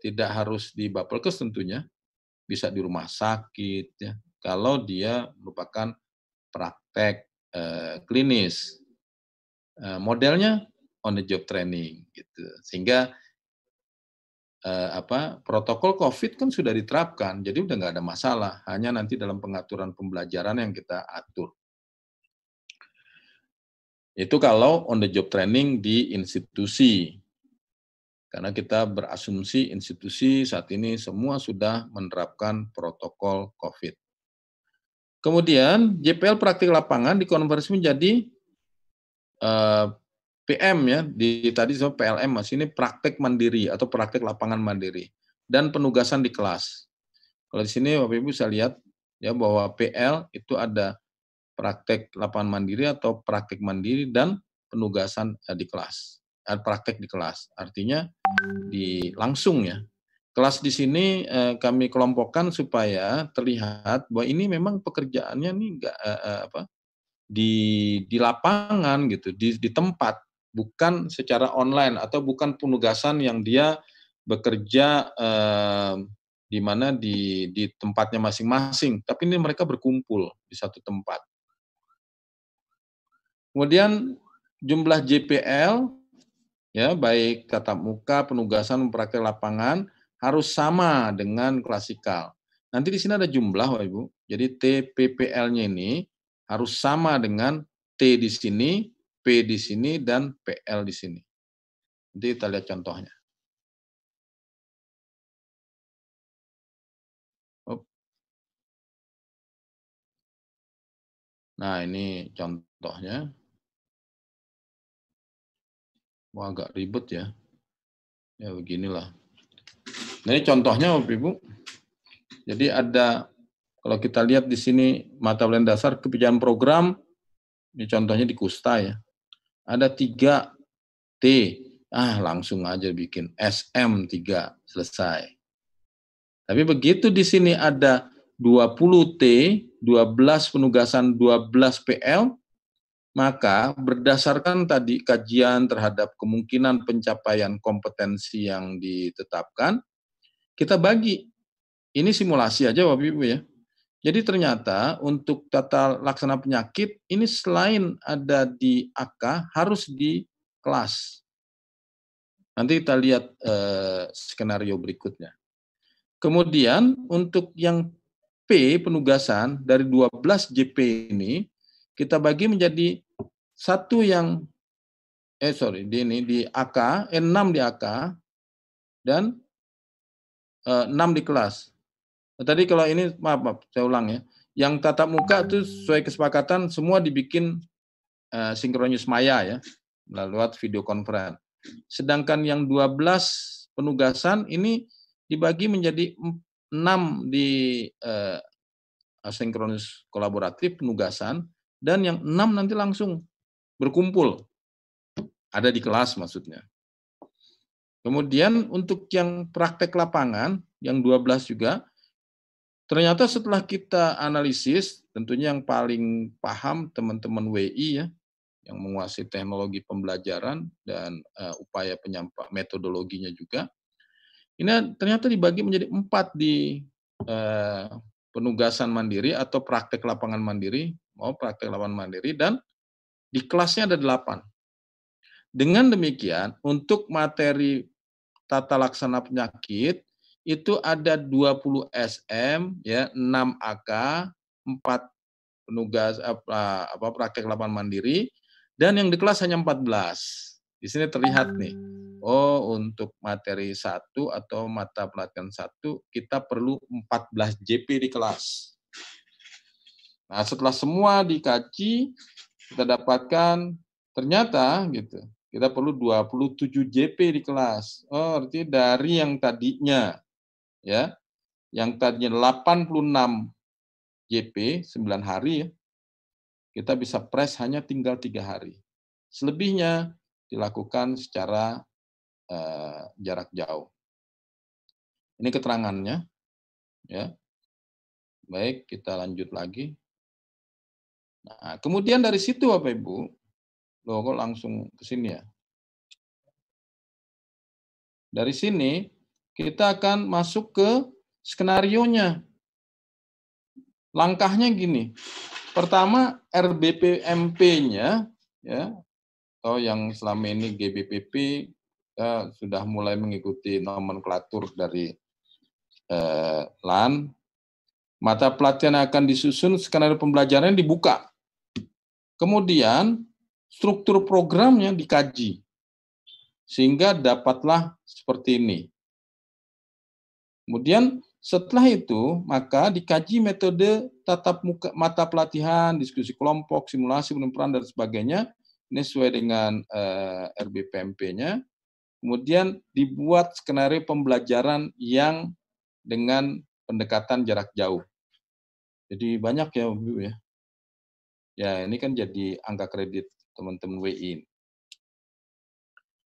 tidak harus di Bapelkes tentunya, bisa di rumah sakit ya. Kalau dia merupakan praktek klinis, modelnya on the job training gitu. Sehingga protokol COVID kan sudah diterapkan, jadi udah nggak ada masalah. Hanya nanti dalam pengaturan pembelajaran yang kita atur. Itu kalau on the job training di institusi. Karena kita berasumsi institusi saat ini semua sudah menerapkan protokol COVID. Kemudian JPL praktik lapangan dikonversi menjadi PM ya, tadi PLM Mas, ini praktek mandiri atau praktek lapangan mandiri dan penugasan di kelas. Kalau di sini Bapak Ibu bisa lihat ya bahwa PL itu ada praktek lapangan mandiri atau praktek mandiri dan penugasan di kelas. Praktek di kelas. Artinya langsung ya. Kelas di sini kami kelompokkan supaya terlihat bahwa ini memang pekerjaannya nih enggak di lapangan gitu, di tempat. bukan secara online atau bukan penugasan yang dia bekerja di mana di tempatnya masing-masing, tapi ini mereka berkumpul di satu tempat. Kemudian jumlah JPL, ya baik tatap muka, penugasan, praktek lapangan harus sama dengan klasikal. Nanti di sini ada jumlah, Bapak Ibu. Jadi TPPL-nya ini harus sama dengan T di sini, P di sini, dan PL di sini. Nanti kita lihat contohnya. Nah, ini contohnya. Wah, agak ribet ya. Ya, beginilah. Nah, ini contohnya, Bapak Ibu. Jadi ada, kalau kita lihat di sini, mata pelajaran dasar kebijakan program, ini contohnya di Kusta ya. Ada 3 T, langsung aja bikin SM3, selesai. Tapi begitu di sini ada 20 T, 12 penugasan, 12 PL, maka berdasarkan tadi kajian terhadap kemungkinan pencapaian kompetensi yang ditetapkan, kita bagi. Ini simulasi aja Bapak Ibu ya. Jadi ternyata untuk tata laksana penyakit, ini selain ada di AK, harus di kelas. Nanti kita lihat skenario berikutnya. Kemudian untuk yang P, penugasan, dari 12 JP ini, kita bagi menjadi satu yang di AK, 6 di AK, dan 6 di kelas. Tadi kalau ini, maaf, saya ulang ya. Yang tatap muka itu sesuai kesepakatan semua dibikin sinkronis maya ya, lewat video conference. Sedangkan yang 12 penugasan ini dibagi menjadi 6 di asinkronus kolaboratif penugasan, dan yang 6 nanti langsung berkumpul, ada di kelas maksudnya. Kemudian untuk yang praktek lapangan, yang 12 juga, ternyata setelah kita analisis, tentunya yang paling paham teman-teman WI ya, yang menguasai teknologi pembelajaran dan upaya metodologinya juga, ini ternyata dibagi menjadi 4 di penugasan mandiri atau praktek lapangan mandiri, dan di kelasnya ada 8. Dengan demikian, untuk materi tata laksana penyakit, itu ada 20 SM, ya, 6 AK, 4 penugas praktek lapangan mandiri, dan yang di kelas hanya 14. Di sini terlihat nih, untuk materi 1 atau mata pelatihan 1, kita perlu 14 JP di kelas. Nah, setelah semua dikaji, kita dapatkan ternyata gitu, kita perlu 27 JP di kelas. Artinya dari yang tadinya ya, yang tadinya 86 JP 9 hari ya, kita bisa press hanya tinggal 3 hari. Selebihnya dilakukan secara jarak jauh. Ini keterangannya ya. Baik, kita lanjut lagi. Nah, kemudian dari situ Bapak Ibu, kok langsung ke sini ya. Dari sini kita akan masuk ke skenarionya. Langkahnya gini. Pertama, RBPMP-nya ya, atau yang selama ini GBPP kita sudah mulai mengikuti nomenklatur dari LAN. Mata pelatihan akan disusun, skenario pembelajaran dibuka. Kemudian struktur programnya dikaji. Sehingga dapatlah seperti ini. Kemudian setelah itu, maka dikaji metode tatap muka, mata pelatihan, diskusi kelompok, simulasi, peran, dan sebagainya. Ini sesuai dengan RBPMP-nya. Kemudian dibuat skenario pembelajaran yang dengan pendekatan jarak jauh. Jadi banyak ya, Bu ya. Ya, ini kan jadi angka kredit teman-teman WI.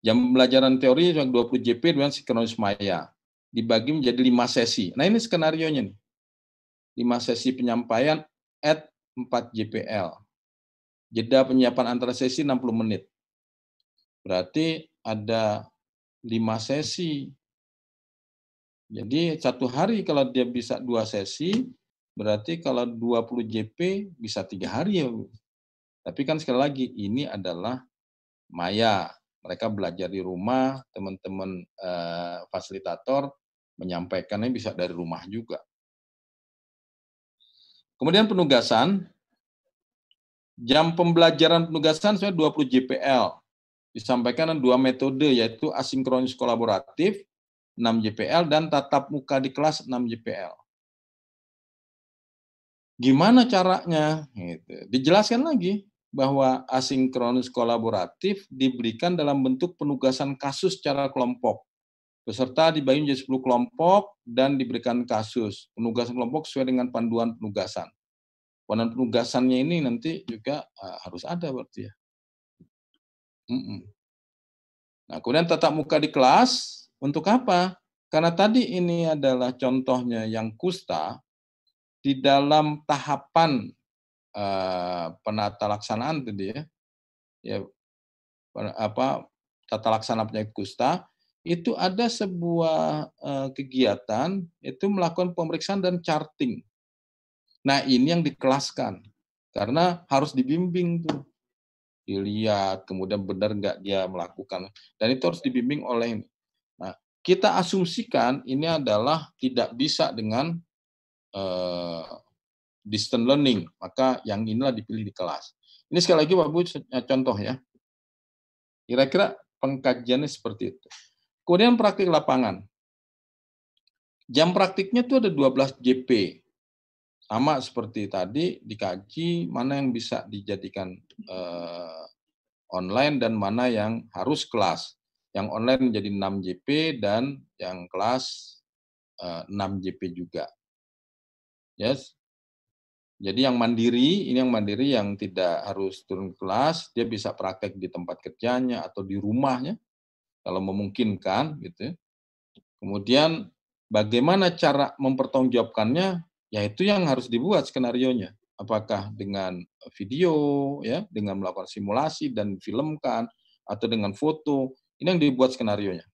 Jam pembelajaran teori yang 20 JP dengan sinkronis maya. Dibagi menjadi 5 sesi. Nah, ini skenarionya nih. 5 sesi penyampaian at 4 JPL. Jeda penyiapan antara sesi 60 menit. Berarti ada 5 sesi. Jadi 1 hari kalau dia bisa 2 sesi, berarti kalau 20 JP bisa 3 hari ya, Bu. Tapi kan sekali lagi, ini adalah maya. Mereka belajar di rumah, teman-teman fasilitator menyampaikannya bisa dari rumah juga. Kemudian penugasan, jam pembelajaran penugasan saya 20 JPL. Disampaikan 2 metode, yaitu asinkronis kolaboratif 6 JPL dan tatap muka di kelas 6 JPL. Gimana caranya? Gitu. Dijelaskan lagi bahwa asinkronus kolaboratif diberikan dalam bentuk penugasan kasus secara kelompok. Peserta dibagi menjadi 10 kelompok dan diberikan kasus. Penugasan kelompok sesuai dengan panduan penugasan. Panduan penugasannya ini nanti juga harus ada berarti ya. Nah, kemudian tatap muka di kelas untuk apa? Karena tadi ini adalah contohnya yang kusta, di dalam tahapan penata laksanaan tadi ya tata laksana penyakit kusta, itu ada sebuah kegiatan itu melakukan pemeriksaan dan charting. Nah, ini yang dikelaskan karena harus dibimbing tuh, dilihat kemudian benar nggak dia melakukan, dan itu harus dibimbing oleh ini. Nah, kita asumsikan ini adalah tidak bisa dengan distance learning, maka yang inilah dipilih di kelas. Ini sekali lagi Pak Bu, contoh ya. Kira-kira pengkajiannya seperti itu. Kemudian praktik lapangan. Jam praktiknya itu ada 12 JP. Sama seperti tadi, dikaji mana yang bisa dijadikan online dan mana yang harus kelas. Yang online menjadi 6 JP dan yang kelas 6 JP juga. Yes. Jadi yang mandiri, ini yang mandiri yang tidak harus turun kelas, dia bisa praktek di tempat kerjanya atau di rumahnya, kalau memungkinkan gitu. Kemudian bagaimana cara mempertanggungjawabkannya, ya itu yang harus dibuat skenarionya. Apakah dengan video, ya, dengan melakukan simulasi dan filmkan, atau dengan foto, ini yang dibuat skenarionya.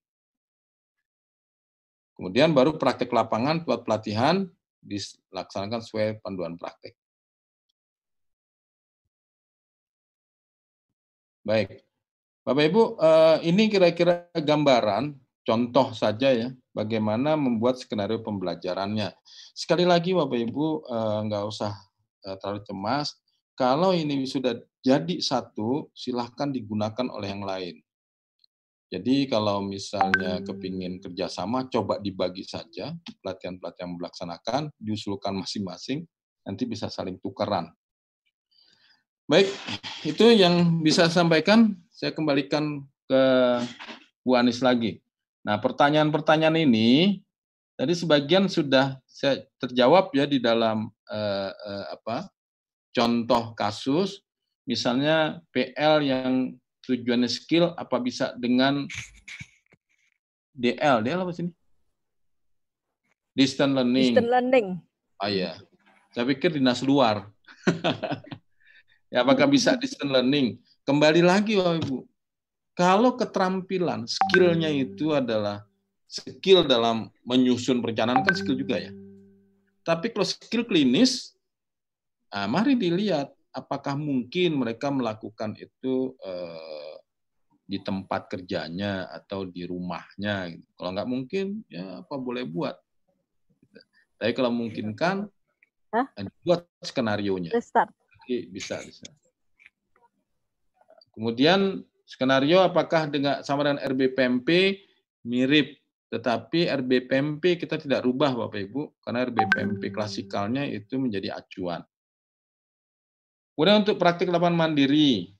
Kemudian baru praktek lapangan buat pelatihan dilaksanakan sesuai panduan praktek. Baik, Bapak Ibu, ini kira-kira gambaran, contoh saja ya, bagaimana membuat skenario pembelajarannya. Sekali lagi Bapak Ibu, nggak usah terlalu cemas, kalau ini sudah jadi satu, silahkan digunakan oleh yang lain. Jadi kalau misalnya kepingin kerjasama, coba dibagi saja, pelatihan-pelatihan yang melaksanakan, diusulkan masing-masing, nanti bisa saling tukeran. Baik, itu yang bisa saya sampaikan. Saya kembalikan ke Bu Anis lagi. Nah, pertanyaan-pertanyaan ini tadi sebagian sudah saya terjawab ya di dalam contoh kasus, misalnya PL yang tujuannya skill apa bisa dengan DL apa sini? Distance learning. Distance learning. Oh iya, saya pikir dinas luar. Ya, apakah bisa distance learning? Kembali lagi Bapak Ibu, kalau keterampilan, skill-nya itu adalah skill dalam menyusun perencanaan, kan skill juga ya. Tapi kalau skill klinis, mari dilihat apakah mungkin mereka melakukan itu di tempat kerjanya atau di rumahnya. Gitu. Kalau nggak mungkin, ya apa boleh buat. Tapi kalau memungkinkan, buat skenario-nya. Bisa. Kemudian skenario apakah sama dengan RBPMP mirip, tetapi RBPMP kita tidak rubah Bapak Ibu, karena RBPMP klasikalnya itu menjadi acuan. Kemudian untuk praktik lapangan mandiri,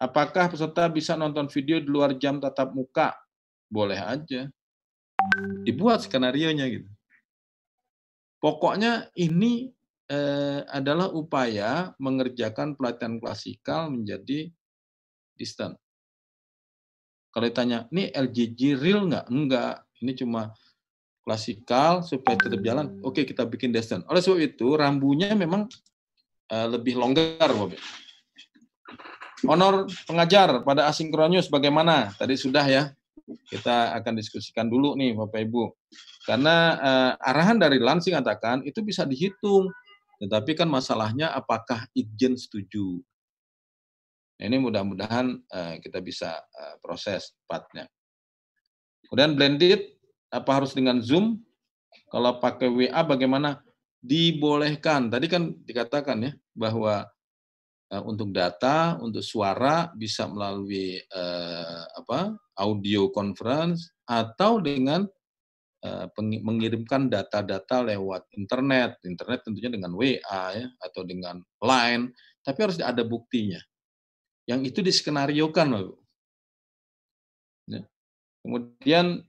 apakah peserta bisa nonton video di luar jam tatap muka? Boleh aja. Dibuat skenario-nya gitu. Pokoknya ini adalah upaya mengerjakan pelatihan klasikal menjadi distant. Kalau ditanya, ini LJJ real nggak? Enggak. Ini cuma klasikal supaya tetap jalan. Oke, kita bikin distant. Oleh sebab itu, rambunya memang lebih longgar, Bapak. honor pengajar pada asinkronus bagaimana? Tadi sudah ya, kita akan diskusikan dulu nih Bapak Ibu. Karena arahan dari Lansing katakan itu bisa dihitung, tetapi kan masalahnya apakah Itjen setuju. Nah, ini mudah-mudahan kita bisa proses tepatnya. Kemudian blended, apa harus dengan Zoom? Kalau pakai WA bagaimana? Dibolehkan. Tadi kan dikatakan ya, bahwa untuk data, untuk suara bisa melalui audio conference atau dengan mengirimkan data-data lewat internet. Internet tentunya dengan WA ya, atau dengan Line, tapi harus ada buktinya. Yang itu diskenariokan loh. Ya. Kemudian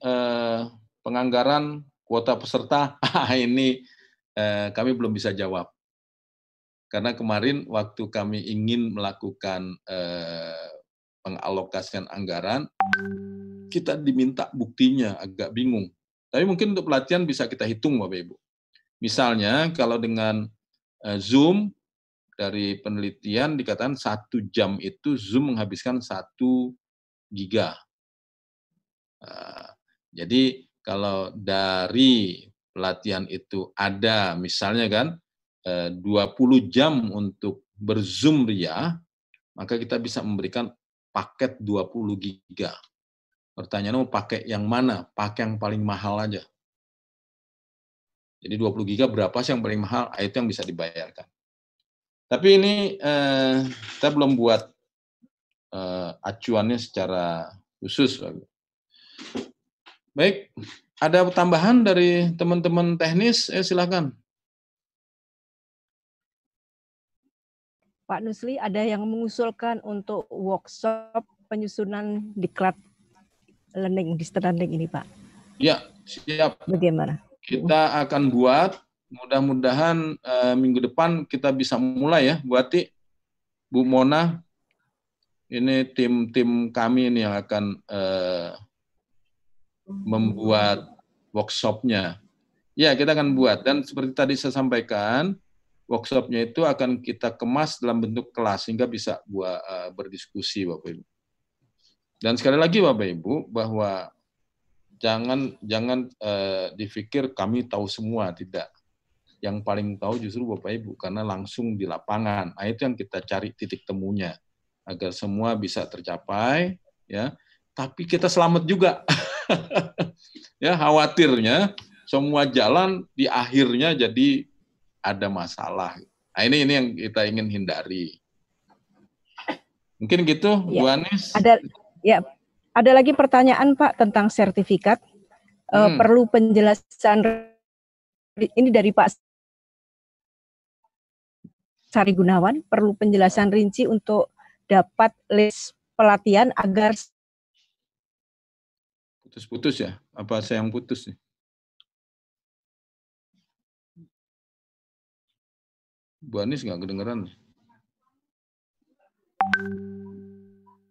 penganggaran kuota peserta, ini kami belum bisa jawab. Karena kemarin waktu kami ingin melakukan pengalokasian anggaran, kita diminta buktinya, agak bingung. Tapi mungkin untuk pelatihan bisa kita hitung Bapak Ibu. Misalnya kalau dengan Zoom, dari penelitian dikatakan 1 jam itu Zoom menghabiskan 1 giga. Jadi kalau dari pelatihan itu ada misalnya kan 20 jam untuk berzoom ria, maka kita bisa memberikan paket 20 giga. Pertanyaannya mau pakai yang mana? Pakai yang paling mahal aja. Jadi 20 giga berapa sih yang paling mahal? Itu yang bisa dibayarkan. Tapi ini kita belum buat acuannya secara khusus. Baik, ada tambahan dari teman-teman teknis? Silakan. Pak Nusli, ada yang mengusulkan untuk workshop penyusunan diklat learning, distance learning ini, Pak. Ya, siap. Bagaimana? Kita akan buat, mudah-mudahan minggu depan kita bisa mulai ya, Bu Ati, Bu Mona, ini tim kami ini yang akan membuat workshopnya. Ya, kita akan buat, dan seperti tadi saya sampaikan, workshopnya itu akan kita kemas dalam bentuk kelas, sehingga bisa berdiskusi Bapak Ibu. Dan sekali lagi Bapak Ibu, bahwa jangan dipikir kami tahu semua, tidak. Yang paling tahu justru Bapak Ibu, karena langsung di lapangan. Nah, itu yang kita cari titik temunya, agar semua bisa tercapai, ya. Tapi kita selamat juga. Ya, khawatirnya semua jalan di akhirnya jadi ada masalah. Nah, ini yang kita ingin hindari. Mungkin gitu, Bu Anis. Ada lagi pertanyaan Pak tentang sertifikat. Perlu penjelasan, ini dari Pak Sari Gunawan, perlu penjelasan rinci untuk dapat list pelatihan agar... Putus-putus ya? Apa saya yang putus nih? Bu Anis nggak kedengeran.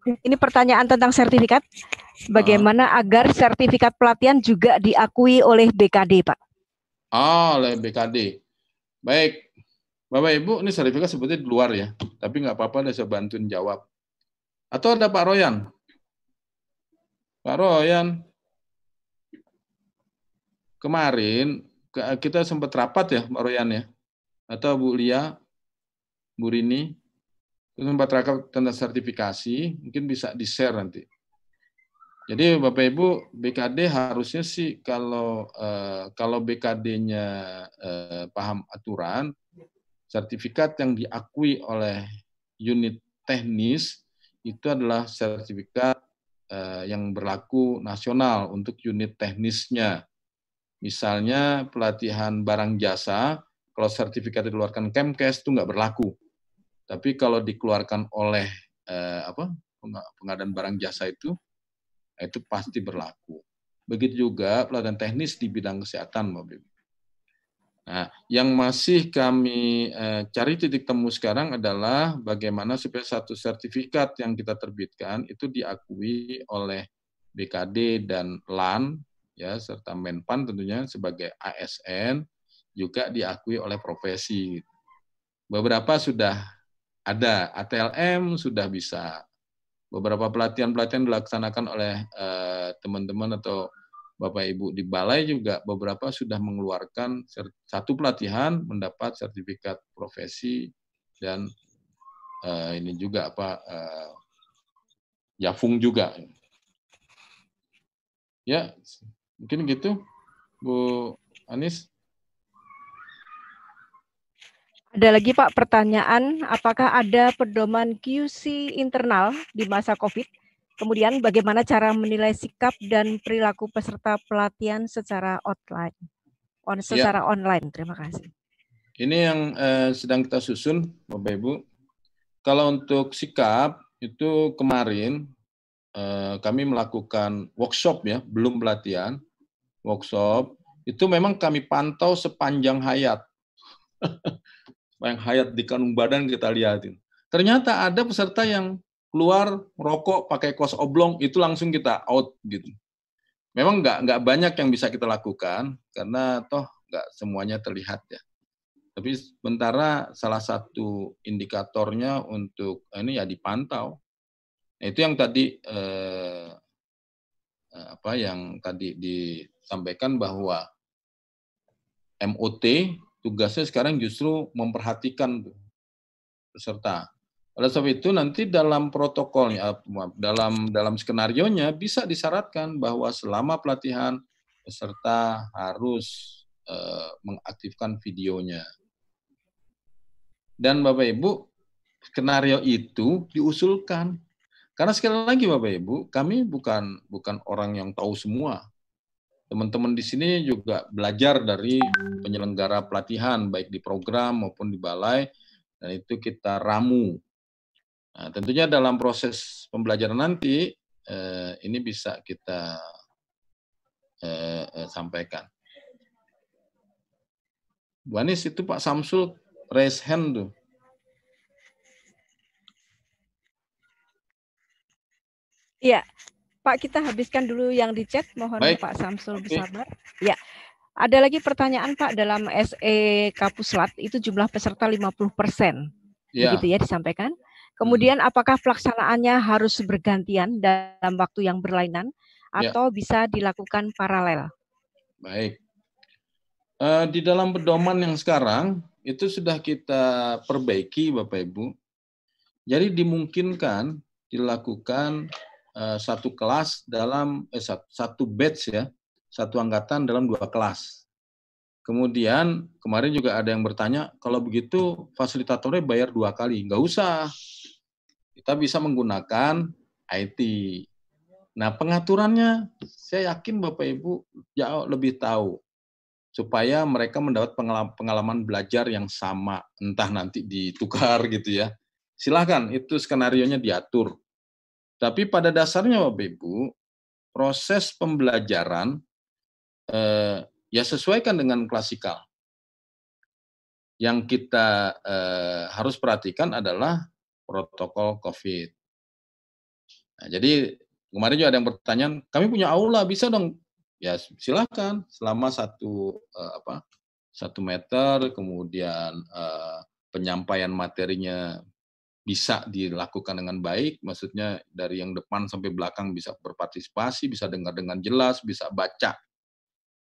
Ini pertanyaan tentang sertifikat. Bagaimana agar sertifikat pelatihan juga diakui oleh BKD, Pak? Oleh BKD. Baik. Bapak Ibu, ini sertifikat sebetulnya di luar ya. Tapi nggak apa-apa, saya bantuin jawab. Atau ada Pak Royan? Pak Royan, kemarin kita sempat rapat ya Pak Royan ya? Atau Bu Lia, Bu Rini, sempat rapat tentang sertifikasi, mungkin bisa di-share nanti. Jadi Bapak Ibu, BKD harusnya sih kalau BKD-nya paham aturan, sertifikat yang diakui oleh unit teknis itu adalah sertifikat yang berlaku nasional untuk unit teknisnya. Misalnya pelatihan barang jasa, kalau sertifikat dikeluarkan Kemkes itu nggak berlaku. Tapi kalau dikeluarkan oleh pengadaan barang jasa itu pasti berlaku. Begitu juga pelatihan teknis di bidang kesehatan, Bapak Ibu. Nah, yang masih kami cari titik temu sekarang adalah bagaimana supaya satu sertifikat yang kita terbitkan itu diakui oleh BKD dan LAN, ya, serta Menpan tentunya sebagai ASN, juga diakui oleh profesi. Beberapa sudah ada, ATLM sudah bisa. Beberapa pelatihan-pelatihan dilaksanakan oleh teman-teman atau Bapak Ibu di balai juga beberapa sudah mengeluarkan satu pelatihan mendapat sertifikat profesi dan ini juga Jafung juga. Ya, mungkin gitu, Bu Anis. Ada lagi Pak pertanyaan, apakah ada pedoman QC internal di masa COVID? Kemudian bagaimana cara menilai sikap dan perilaku peserta pelatihan secara online? Terima kasih. Ini yang sedang kita susun, Bapak Ibu. Kalau untuk sikap, itu kemarin kami melakukan workshop ya, belum pelatihan, workshop, itu memang kami pantau sepanjang hayat. Yang hayat di kandung badan kita lihatin. Ternyata ada peserta yang keluar merokok pakai kaos oblong, itu langsung kita out gitu. Memang nggak banyak yang bisa kita lakukan karena toh nggak semuanya terlihat ya. Tapi sementara salah satu indikatornya untuk ini ya dipantau. Nah, itu yang tadi yang tadi disampaikan bahwa MOT tugasnya sekarang justru memperhatikan peserta. Oleh sebab itu nanti dalam protokolnya, dalam skenarionya bisa disyaratkan bahwa selama pelatihan peserta harus mengaktifkan videonya. Dan Bapak Ibu, skenario itu diusulkan. Karena sekali lagi Bapak Ibu, kami bukan orang yang tahu semua. Teman-teman di sini juga belajar dari penyelenggara pelatihan, baik di program maupun di balai, dan itu kita ramu. Nah, tentunya dalam proses pembelajaran nanti, ini bisa kita sampaikan. Bu Anis, itu Pak Samsul raise hand tuh. Iya, Pak, kita habiskan dulu yang di chat. Mohon Baik. Pak Samsul bersabar. Ya, ada lagi pertanyaan Pak, dalam SE Kapuslat itu jumlah peserta 50%. Ya. Begitu ya disampaikan. Kemudian apakah pelaksanaannya harus bergantian dalam waktu yang berlainan atau bisa dilakukan paralel? Baik. Di dalam pedoman yang sekarang itu sudah kita perbaiki Bapak Ibu. Jadi dimungkinkan dilakukan satu kelas dalam satu batch ya, satu angkatan dalam 2 kelas. Kemudian kemarin juga ada yang bertanya, kalau begitu fasilitatornya bayar 2 kali. Nggak usah. Kita bisa menggunakan IT. Nah, pengaturannya saya yakin Bapak Ibu jauh lebih tahu. Supaya mereka mendapat pengalaman belajar yang sama. Entah nanti ditukar gitu ya. Silahkan, itu skenarionya diatur. Tapi pada dasarnya Bapak Ibu, proses pembelajaran ya sesuaikan dengan klasikal. Yang kita harus perhatikan adalah protokol COVID. Nah, jadi kemarin juga ada yang bertanya, kami punya aula, bisa dong? Ya silakan, selama 1 meter, kemudian penyampaian materinya bisa dilakukan dengan baik, maksudnya dari yang depan sampai belakang bisa berpartisipasi, bisa dengar dengan jelas, bisa baca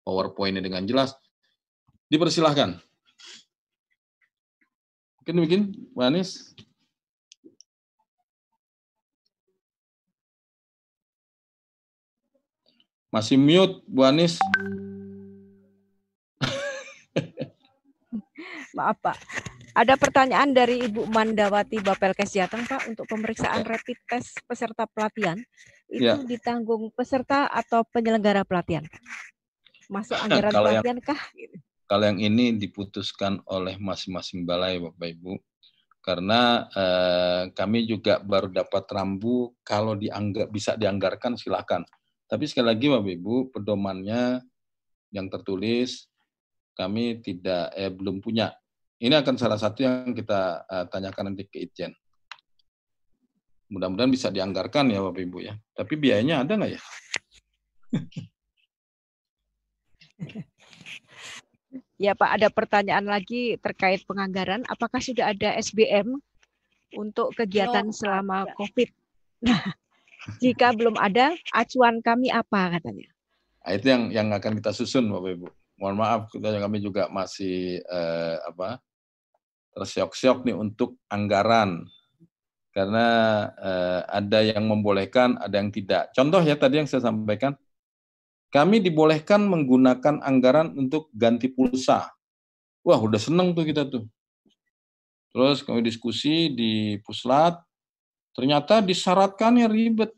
PowerPoint-nya dengan jelas, dipersilahkan. Mungkin begini, Bu Anis. Masih mute, Bu Anis. Maaf Pak. Ada pertanyaan dari Ibu Mandawati Bapelkes Jateng Pak, untuk pemeriksaan rapid test peserta pelatihan itu ditanggung peserta atau penyelenggara pelatihan? Masuk anggaran pelatihan kah? Kalau yang ini diputuskan oleh masing-masing balai Bapak Ibu, karena kami juga baru dapat rambu, kalau bisa dianggarkan silakan. Tapi sekali lagi Bapak Ibu, pedomannya yang tertulis kami belum punya. Ini akan salah satu yang kita tanyakan nanti ke Itjen. Mudah-mudahan bisa dianggarkan ya Bapak Ibu ya. Tapi biayanya ada nggak ya? Ya Pak, ada pertanyaan lagi terkait penganggaran. Apakah sudah ada SBM untuk kegiatan selama COVID. Nah, jika belum ada, acuan kami apa katanya? Nah, itu yang akan kita susun, Bapak Ibu. Mohon maaf, kami juga masih tersiok-siok nih untuk anggaran. Karena ada yang membolehkan, ada yang tidak. Contoh ya tadi yang saya sampaikan, kami dibolehkan menggunakan anggaran untuk ganti pulsa. Wah, udah seneng tuh kita tuh. Terus kami diskusi di Puslat, ternyata disyaratkannya ribet.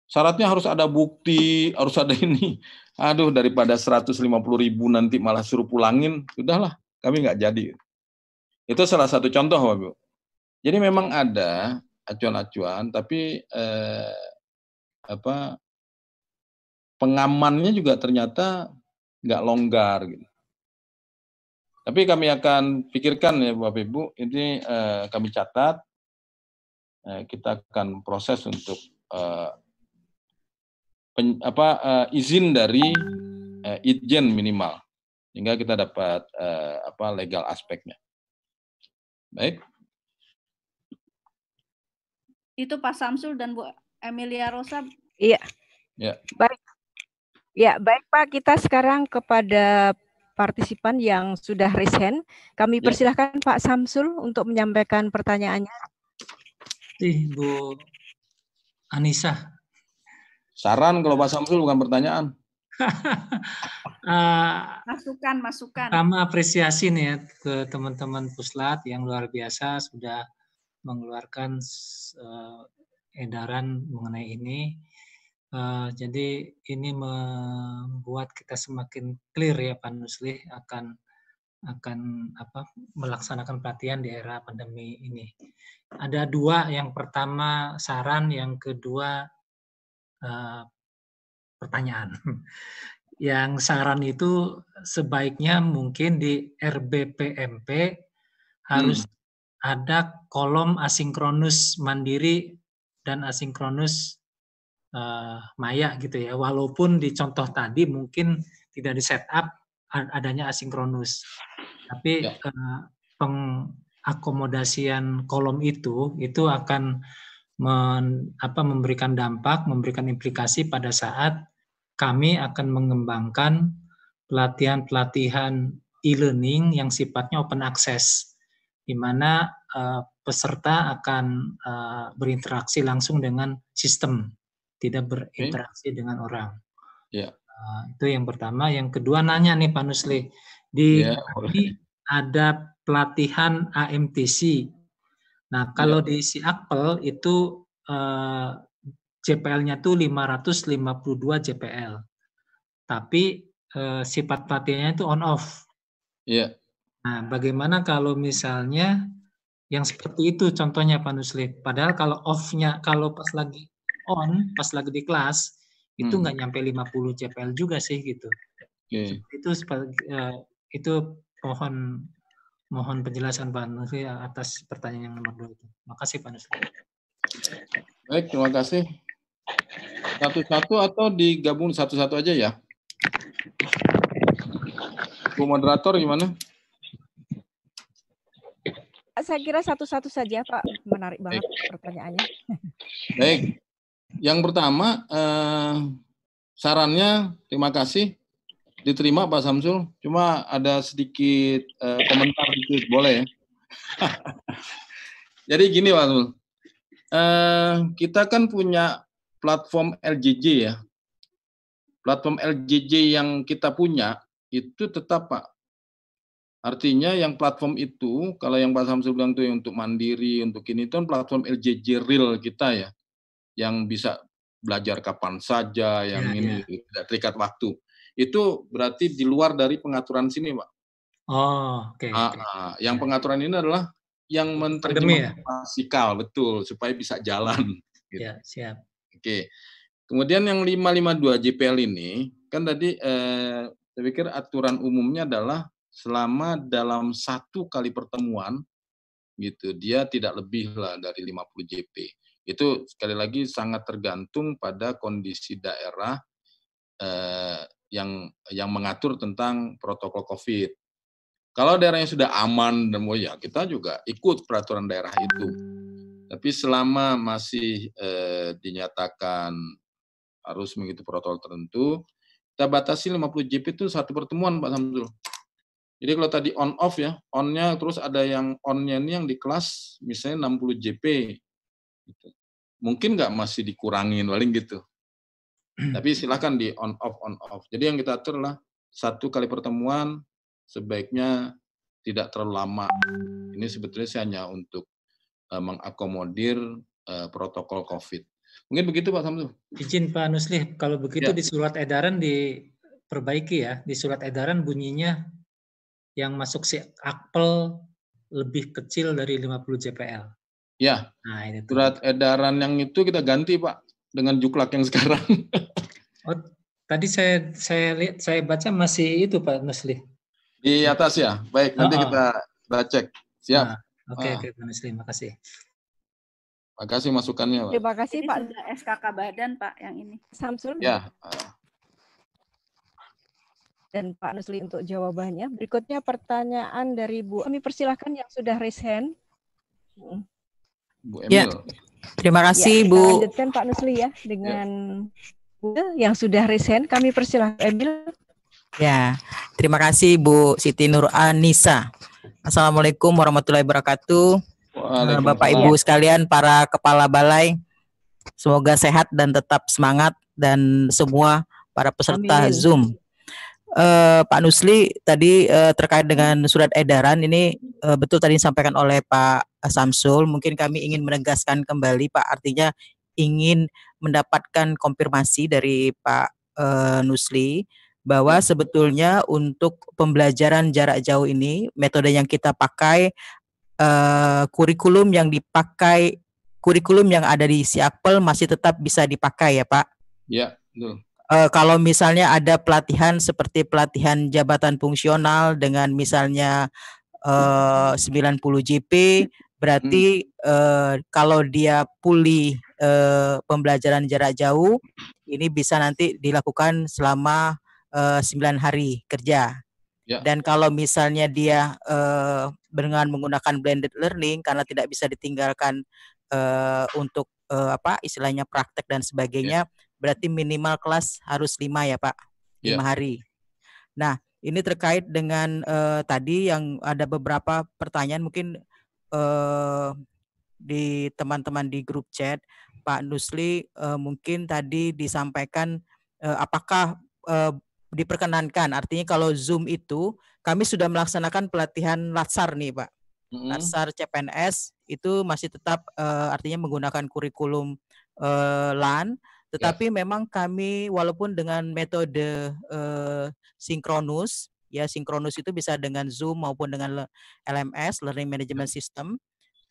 Syaratnya harus ada bukti, harus ada ini. Aduh, daripada 150.000 nanti malah suruh pulangin, sudahlah, kami nggak jadi. Itu salah satu contoh, Bapak Ibu. Jadi memang ada acuan-acuan, tapi pengamannya juga ternyata nggak longgar gitu. Tapi kami akan pikirkan ya Bapak Ibu, ini kami catat, kita akan proses untuk izin dari Itjen minimal, sehingga kita dapat legal aspeknya. Baik. Itu Pak Samsul dan Bu Emilia Rosa. Iya. Ya. Baik. Ya, baik Pak, kita sekarang kepada partisipan yang sudah raise hand. Kami persilahkan Pak Samsul untuk menyampaikan pertanyaannya. Bu Anissa. Saran kalau Pak Samsul bukan pertanyaan. Masukan. Pertama apresiasi nih ya ke teman-teman Puslat yang luar biasa sudah mengeluarkan edaran mengenai ini. Jadi ini membuat kita semakin clear ya Pak Nusli akan melaksanakan pelatihan di era pandemi ini. Ada dua, yang pertama saran, yang kedua pertanyaan. Yang saran itu sebaiknya mungkin di RBPMP harus ada kolom asinkronus mandiri dan asinkronus maya gitu ya. Walaupun di contoh tadi mungkin tidak di setup adanya asinkronus. Tapi pengakomodasian kolom itu akan memberikan dampak, memberikan implikasi pada saat kami akan mengembangkan pelatihan-pelatihan e-learning yang sifatnya open access, di mana peserta akan berinteraksi langsung dengan sistem, tidak berinteraksi dengan orang. Itu yang pertama. Yang kedua nanya nih Pak Nusli, di ada pelatihan AMTC. Nah, kalau di si Akpel itu JPL-nya tuh 552 JPL. Tapi sifat pelatihannya itu on off. Nah, bagaimana kalau misalnya yang seperti itu contohnya Pak Nusli? Padahal kalau off-nya, kalau pas lagi on, pas lagi di kelas, itu nggak nyampe 50 JPL juga sih gitu. Itu mohon penjelasan Pak Nusli atas pertanyaan yang nomor 2 itu. Makasih Pak Nusli. Baik, terima kasih. Satu-satu atau digabung satu-satu aja ya? Bu moderator gimana? Saya kira satu-satu saja Pak, menarik banget pertanyaannya. Baik, yang pertama sarannya terima kasih, diterima Pak Samsul, cuma ada sedikit komentar sedikit, boleh ya? Jadi gini Pak Samsul, kita kan punya platform LJJ ya. Platform LJJ yang kita punya itu tetap Pak. Artinya yang platform itu, kalau yang Pak Samsul bilang itu untuk mandiri, untuk ini itu kan platform LJJ real kita ya. Yang bisa belajar kapan saja, yang ini tidak terikat waktu. Itu berarti di luar dari pengaturan sini Pak. Oke. Yang pengaturan ini adalah yang menerjemahkan klasikal, betul, supaya bisa jalan. Gitu. Ya, siap. Oke. Kemudian yang 552 JPL ini, kan tadi saya pikir aturan umumnya adalah selama dalam satu kali pertemuan, gitu, dia tidak lebih lah dari 50 JP. Itu sekali lagi sangat tergantung pada kondisi daerah yang mengatur tentang protokol COVID. Kalau daerahnya sudah aman dan ya kita juga ikut peraturan daerah itu. Tapi selama masih dinyatakan harus mengikuti protokol tertentu, kita batasi 50 JP itu satu pertemuan, Pak Samsul. Jadi kalau tadi on off ya, on-nya terus ada yang on-nya ini yang di kelas misalnya 60 JP. Gitu. Mungkin nggak masih dikurangin, paling gitu. Tapi silakan di on off. Jadi yang kita atur adalah 1 kali pertemuan sebaiknya tidak terlalu lama. Ini sebetulnya hanya untuk mengakomodir protokol COVID. Mungkin begitu Pak Samsul. Izin Pak Nuslih, kalau begitu di surat edaran diperbaiki ya. Di surat edaran bunyinya yang masuk si akpel lebih kecil dari 50 JPL. Ya, nah, itu. Surat edaran yang itu kita ganti Pak dengan juklak yang sekarang. Oh, tadi saya baca masih itu Pak Nuslih. Di atas ya, baik nanti kita cek. Siap. Oke, Pak Nuslih, makasih. Makasih masukannya Pak. Terima kasih Ini Pak. sudah SKK badan Pak yang ini. Samsul. Ya. Dan Pak Nusli untuk jawabannya. Berikutnya pertanyaan dari Bu. Kami persilahkan yang sudah raise hand. Bu Emil. Ya, terima kasih ya, Bu. Lanjutkan Pak Nusli ya dengan Bu yang sudah raise hand. Kami persilahkan Emil. Ya, terima kasih Bu Siti Nur Anissa. Assalamualaikum warahmatullahi wabarakatuh. Bapak Ibu sekalian, para kepala balai, semoga sehat dan tetap semangat, dan semua para peserta Amin. Zoom. Pak Nusli tadi terkait dengan surat edaran ini betul tadi disampaikan oleh Pak Samsul. Mungkin kami ingin menegaskan kembali Pak, artinya ingin mendapatkan konfirmasi dari Pak Nusli bahwa sebetulnya untuk pembelajaran jarak jauh ini metode yang kita pakai, kurikulum yang dipakai, kurikulum yang ada di Siakpel masih tetap bisa dipakai ya Pak? Ya, betul. Kalau misalnya ada pelatihan seperti pelatihan jabatan fungsional dengan misalnya 90 JP, berarti kalau dia pulih pembelajaran jarak jauh, ini bisa nanti dilakukan selama 9 hari kerja. Ya. Dan kalau misalnya dia dengan menggunakan blended learning karena tidak bisa ditinggalkan untuk istilahnya praktek dan sebagainya, berarti minimal kelas harus 5 ya Pak, 5 hari. Nah, ini terkait dengan tadi yang ada beberapa pertanyaan mungkin di teman-teman di grup chat, Pak Nusli mungkin tadi disampaikan apakah diperkenankan, artinya kalau Zoom itu kami sudah melaksanakan pelatihan Latsar nih Pak. Latsar CPNS itu masih tetap artinya menggunakan kurikulum LAN, tetapi memang kami walaupun dengan metode sinkronus, ya sinkronus itu bisa dengan Zoom maupun dengan LMS, Learning Management System,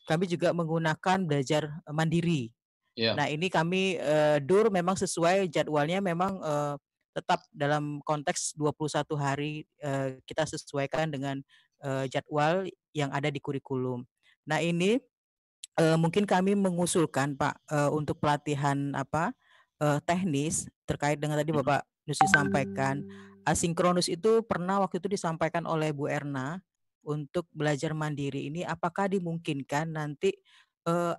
kami juga menggunakan belajar mandiri. Nah ini kami DUR memang sesuai jadwalnya, memang tetap dalam konteks 21 hari kita sesuaikan dengan jadwal yang ada di kurikulum. Nah ini mungkin kami mengusulkan Pak untuk pelatihan teknis terkait dengan tadi Bapak Nusli sampaikan, asinkronus itu pernah waktu itu disampaikan oleh Bu Erna untuk belajar mandiri ini, apakah dimungkinkan nanti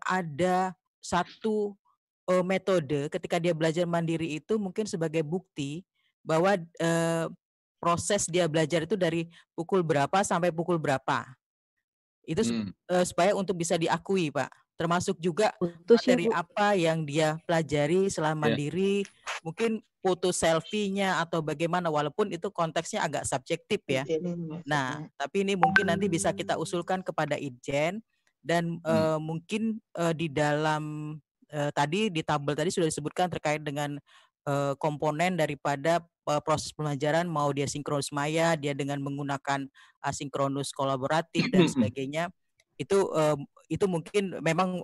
ada satu metode ketika dia belajar mandiri itu mungkin sebagai bukti bahwa proses dia belajar itu dari pukul berapa sampai pukul berapa. Itu supaya untuk bisa diakui Pak. Termasuk juga materi apa yang dia pelajari selama mandiri, mungkin foto selfie-nya atau bagaimana, walaupun itu konteksnya agak subjektif ya. Nah, tapi ini mungkin nanti bisa kita usulkan kepada Itjen, dan mungkin di dalam tadi di tabel tadi sudah disebutkan terkait dengan komponen daripada proses pembelajaran, mau dia sinkronus maya, dia dengan menggunakan asinkronus kolaboratif dan sebagainya. Itu mungkin memang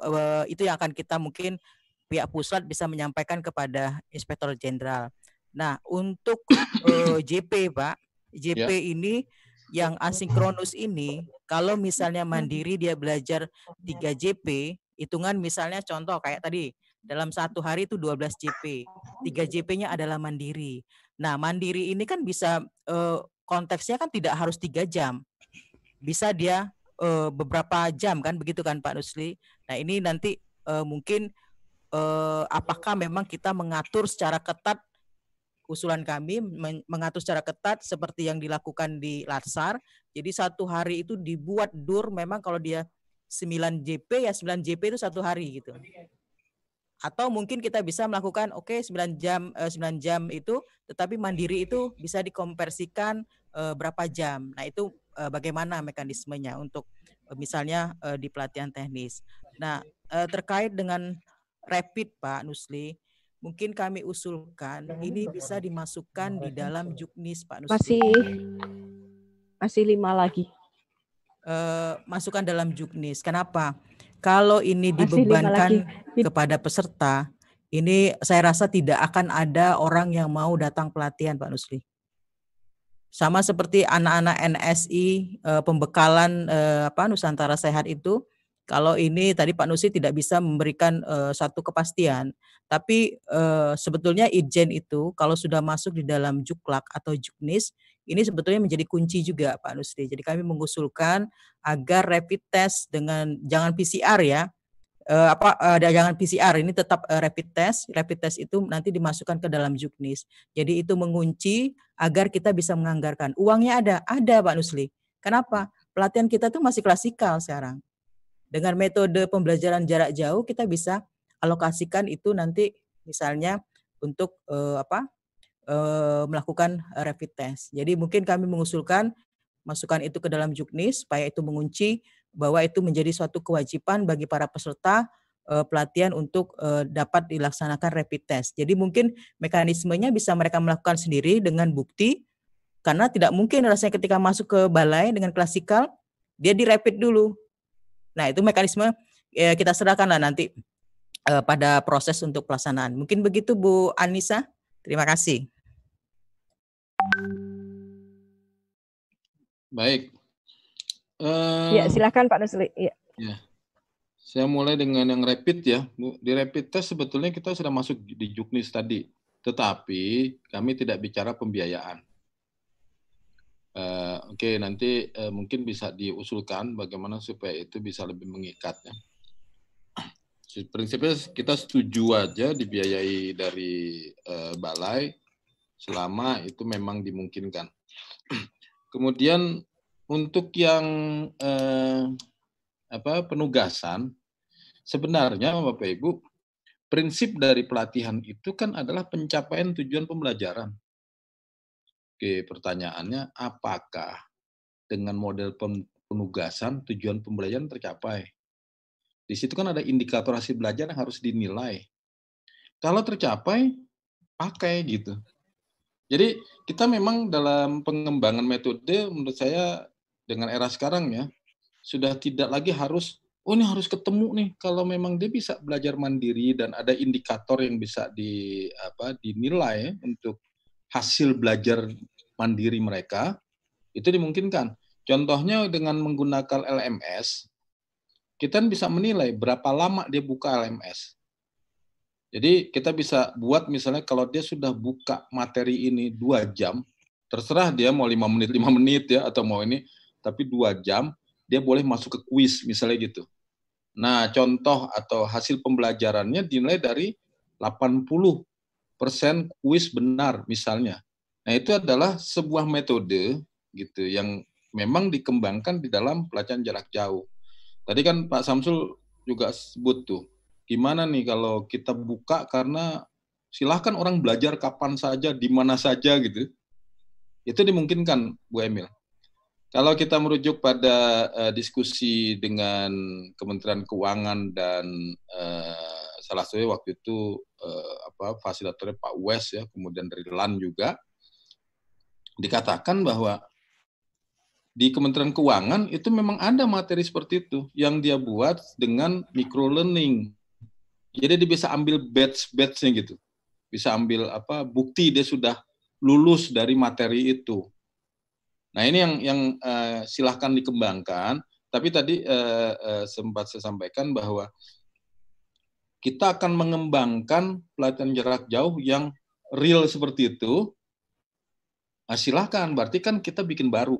itu yang akan kita mungkin pihak pusat bisa menyampaikan kepada Inspektor Jenderal. Nah, untuk JP Pak, JP ini yang asinkronus ini, kalau misalnya mandiri dia belajar 3 JP, hitungan misalnya contoh kayak tadi, dalam 1 hari itu 12 JP, 3 JP-nya adalah mandiri. Nah, mandiri ini kan bisa konteksnya kan tidak harus 3 jam. bisa dia beberapa jam kan, begitu kan Pak Nusli. Nah ini nanti mungkin apakah memang kita mengatur secara ketat, usulan kami mengatur secara ketat seperti yang dilakukan di Latsar. Jadi 1 hari itu dibuat dur, memang kalau dia 9 JP ya 9 JP itu 1 hari gitu. Atau mungkin kita bisa melakukan 9 jam itu, tetapi mandiri itu bisa dikonversikan berapa jam. Nah itu bagaimana mekanismenya untuk misalnya di pelatihan teknis. Nah terkait dengan rapid Pak Nusli, mungkin kami usulkan ini bisa dimasukkan di dalam Juknis Pak Nusli. Masih 5 lagi. Masukkan dalam Juknis. Kenapa? Kalau ini dibebankan kepada peserta, ini saya rasa tidak akan ada orang yang mau datang pelatihan Pak Nusli. Sama seperti anak-anak NSI pembekalan Nusantara Sehat itu, kalau ini tadi Pak Nusli tidak bisa memberikan satu kepastian, tapi sebetulnya Ijen itu kalau sudah masuk di dalam Juklak atau Juknis, ini sebetulnya menjadi kunci juga Pak Nusli. Jadi kami mengusulkan agar rapid test dengan jangan PCR ya, jangan PCR, ini tetap rapid test itu nanti dimasukkan ke dalam Juknis. Jadi itu mengunci agar kita bisa menganggarkan. Uangnya ada Pak Nusli. Kenapa? Pelatihan kita tuh masih klasikal sekarang. Dengan metode pembelajaran jarak jauh kita bisa alokasikan itu nanti misalnya untuk melakukan rapid test. Jadi mungkin kami mengusulkan masukkan itu ke dalam Juknis supaya itu mengunci bahwa itu menjadi suatu kewajiban bagi para peserta pelatihan untuk dapat dilaksanakan rapid test. Jadi mungkin mekanismenya bisa mereka melakukan sendiri dengan bukti, karena tidak mungkin rasanya ketika masuk ke balai dengan klasikal dia di rapid dulu. Nah itu mekanisme kita serahkanlah nanti pada proses untuk pelaksanaan. Mungkin begitu Bu Anissa. Terima kasih. Baik. Ya, silakan Pak Nusli. Ya. Saya mulai dengan yang rapid ya. Di rapid test sebetulnya kita sudah masuk di Juknis tadi. Tetapi kami tidak bicara pembiayaan. Oke, nanti mungkin bisa diusulkan bagaimana supaya itu bisa lebih mengikatnya. Prinsipnya kita setuju aja dibiayai dari balai selama itu memang dimungkinkan. Kemudian untuk yang penugasan, sebenarnya Bapak Ibu, prinsip dari pelatihan itu kan adalah pencapaian tujuan pembelajaran. Oke, pertanyaannya apakah dengan model penugasan tujuan pembelajaran tercapai? Di situ kan ada indikator hasil belajar yang harus dinilai. Kalau tercapai, pakai gitu. Jadi kita memang dalam pengembangan metode menurut saya dengan era sekarang ya, sudah tidak lagi harus, ini harus ketemu nih kalau memang dia bisa belajar mandiri dan ada indikator yang bisa dinilai untuk hasil belajar mandiri mereka, itu dimungkinkan. Contohnya dengan menggunakan LMS, kita bisa menilai berapa lama dia buka LMS. Jadi kita bisa buat misalnya kalau dia sudah buka materi ini 2 jam, terserah dia mau 5 menit ya atau mau ini, tapi 2 jam dia boleh masuk ke kuis misalnya gitu. Nah contoh atau hasil pembelajarannya dinilai dari 80% kuis benar misalnya. Nah itu adalah sebuah metode gitu yang memang dikembangkan di dalam pelatihan jarak jauh. Tadi kan Pak Samsul juga sebut tuh, gimana nih kalau kita buka karena silahkan orang belajar kapan saja, di mana saja gitu. Itu dimungkinkan, Bu Emil. Kalau kita merujuk pada diskusi dengan Kementerian Keuangan dan salah satunya waktu itu fasilitatornya Pak Wes ya, kemudian dari LAN juga, dikatakan bahwa di Kementerian Keuangan itu memang ada materi seperti itu yang dia buat dengan micro learning. Jadi dia bisa ambil batch-batchnya gitu. Bisa ambil bukti dia sudah lulus dari materi itu. Nah ini yang silahkan dikembangkan. Tapi tadi sempat saya sampaikan bahwa kita akan mengembangkan pelatihan jarak jauh yang real seperti itu. Nah, silahkan, berarti kan kita bikin baru.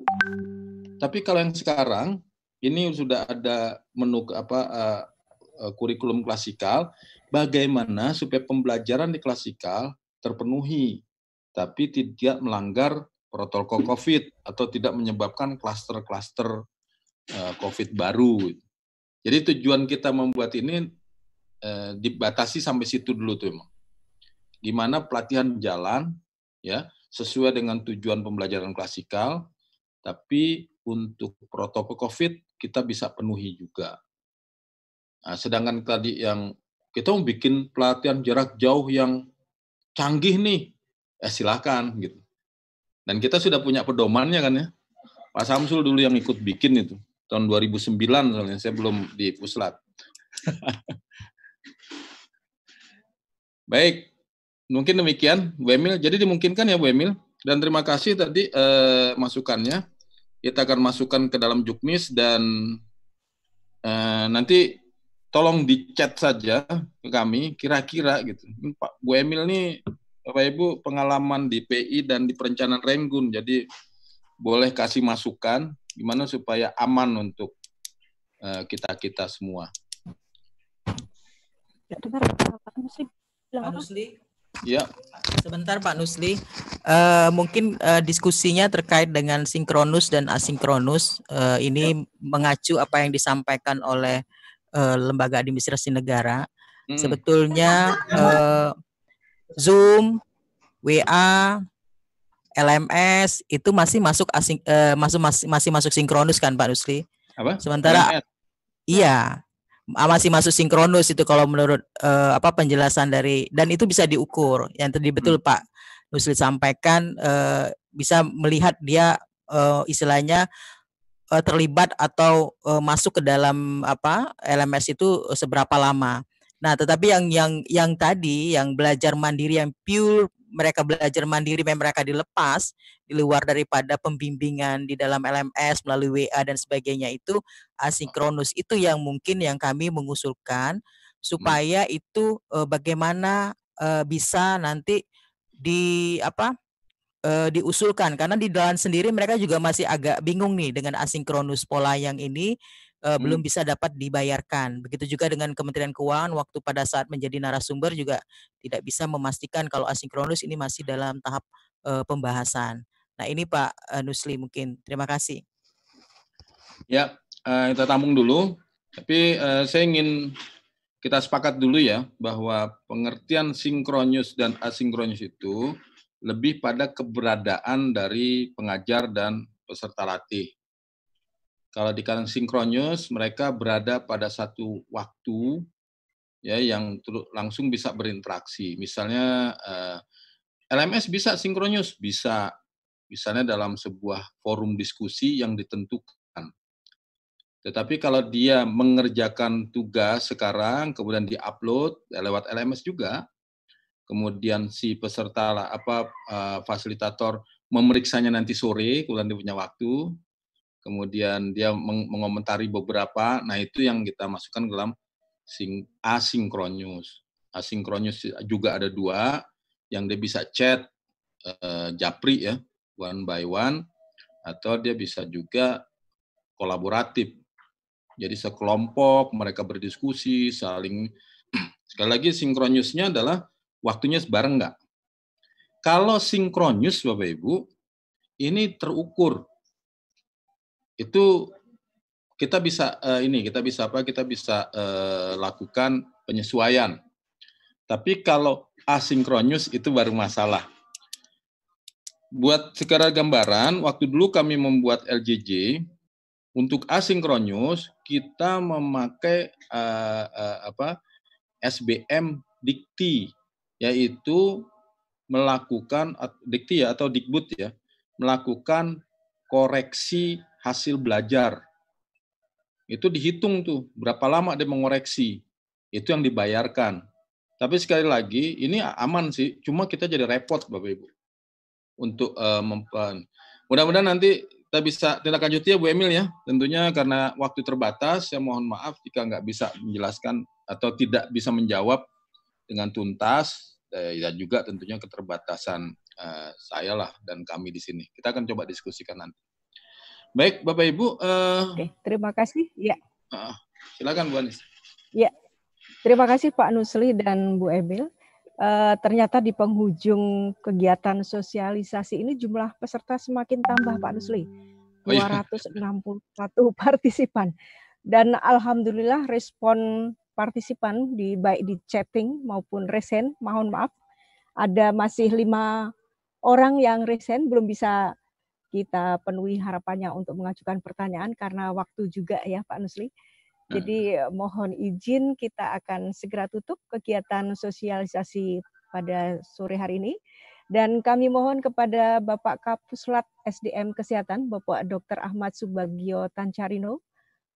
Tapi kalau yang sekarang ini sudah ada menu kurikulum klasikal, bagaimana supaya pembelajaran di klasikal terpenuhi, tapi tidak melanggar protokol COVID atau tidak menyebabkan klaster-klaster COVID baru. Jadi tujuan kita membuat ini dibatasi sampai situ dulu tuh emang. Gimana pelatihan jalan ya sesuai dengan tujuan pembelajaran klasikal, tapi untuk protokol COVID kita bisa penuhi juga. Nah, sedangkan tadi yang kita mau bikin pelatihan jarak jauh yang canggih nih, silakan gitu. Dan kita sudah punya pedomannya kan ya. Pak Samsul dulu yang ikut bikin itu tahun 2009 soalnya saya belum di Puslat. Baik, mungkin demikian Bu Emil. Jadi dimungkinkan ya Bu Emil. Dan terima kasih tadi masukannya. Kita akan masukkan ke dalam Juknis dan nanti tolong di chat saja ke kami kira-kira gitu. Pak Bu Emil nih Bapak Ibu pengalaman di PI dan di perencanaan Renggun. Jadi boleh kasih masukan gimana supaya aman untuk kita semua. Pak Nusli. Ya. Sebentar Pak Nusli. Mungkin diskusinya terkait dengan sinkronus dan asinkronus. Ini mengacu apa yang disampaikan oleh Lembaga Administrasi Negara. Sebetulnya Zoom, WA, LMS itu masih masuk masih masuk sinkronus kan Pak Nusli? Apa? Sementara LMS? Iya. Masih masuk sinkronus itu kalau menurut penjelasan dari, dan itu bisa diukur. Yang tadi betul Pak Nusli sampaikan, bisa melihat dia istilahnya terlibat atau masuk ke dalam LMS itu seberapa lama. Nah, tetapi yang tadi yang belajar mandiri, yang pure mereka belajar mandiri, mereka dilepas di luar daripada pembimbingan di dalam LMS melalui WA dan sebagainya, itu asinkronus. Itu yang mungkin yang kami mengusulkan supaya itu bagaimana bisa nanti diusulkan, karena di dalam sendiri mereka juga masih agak bingung nih dengan asinkronus pola yang ini belum bisa dapat dibayarkan. Begitu juga dengan Kementerian Keuangan waktu pada saat menjadi narasumber juga tidak bisa memastikan kalau asinkronus ini masih dalam tahap pembahasan. Nah ini Pak Nusli mungkin. Terima kasih. Ya, kita tampung dulu. Tapi saya ingin kita sepakat dulu ya bahwa pengertian sinkronus dan asinkronus itu lebih pada keberadaan dari pengajar dan peserta latih. Kalau di kalangan sinkronus, mereka berada pada satu waktu ya yang langsung bisa berinteraksi. Misalnya LMS bisa sinkronus, bisa. Misalnya dalam sebuah forum diskusi yang ditentukan. Tetapi kalau dia mengerjakan tugas sekarang, kemudian di-upload lewat LMS juga, kemudian si peserta fasilitator memeriksanya nanti sore, kemudian dia punya waktu, kemudian dia mengomentari beberapa, nah itu yang kita masukkan dalam asinkronus. Asinkronus juga ada dua, yang dia bisa chat, japri ya, one by one, atau dia bisa juga kolaboratif. Jadi sekelompok, mereka berdiskusi, saling, sekali lagi sinkronusnya adalah waktunya bareng nggak? Kalau sinkronus Bapak Ibu, ini terukur. Itu kita bisa lakukan penyesuaian. Tapi kalau asinkronus itu baru masalah. Buat secara gambaran, waktu dulu kami membuat LJJ, untuk asinkronus kita memakai SBM Dikti, yaitu melakukan Dikti ya atau Dikbud ya, melakukan koreksi hasil belajar. Itu dihitung tuh berapa lama dia mengoreksi, itu yang dibayarkan. Tapi sekali lagi ini aman sih, cuma kita jadi repot Bapak Ibu untuk mudah-mudahan nanti kita bisa tindak lanjuti ya Bu Emil ya. Tentunya karena waktu terbatas, saya mohon maaf jika nggak bisa menjelaskan atau tidak bisa menjawab dengan tuntas, dan juga tentunya keterbatasan saya lah dan kami di sini. Kita akan coba diskusikan nanti. Baik, Bapak Ibu. Oke, terima kasih. Ya. Silakan Bu Anis. Ya, terima kasih Pak Nusli dan Bu Emil. Ternyata di penghujung kegiatan sosialisasi ini jumlah peserta semakin tambah Pak Nusli. 261 partisipan. Dan alhamdulillah respon partisipan baik di chatting maupun resen, mohon maaf, ada masih 5 orang yang resen belum bisa kita penuhi harapannya untuk mengajukan pertanyaan karena waktu juga ya Pak Nusli. Jadi mohon izin kita akan segera tutup kegiatan sosialisasi pada sore hari ini. Dan kami mohon kepada Bapak Kapuslat SDM Kesehatan, Bapak Dr. Ahmad Subagio Tancarino,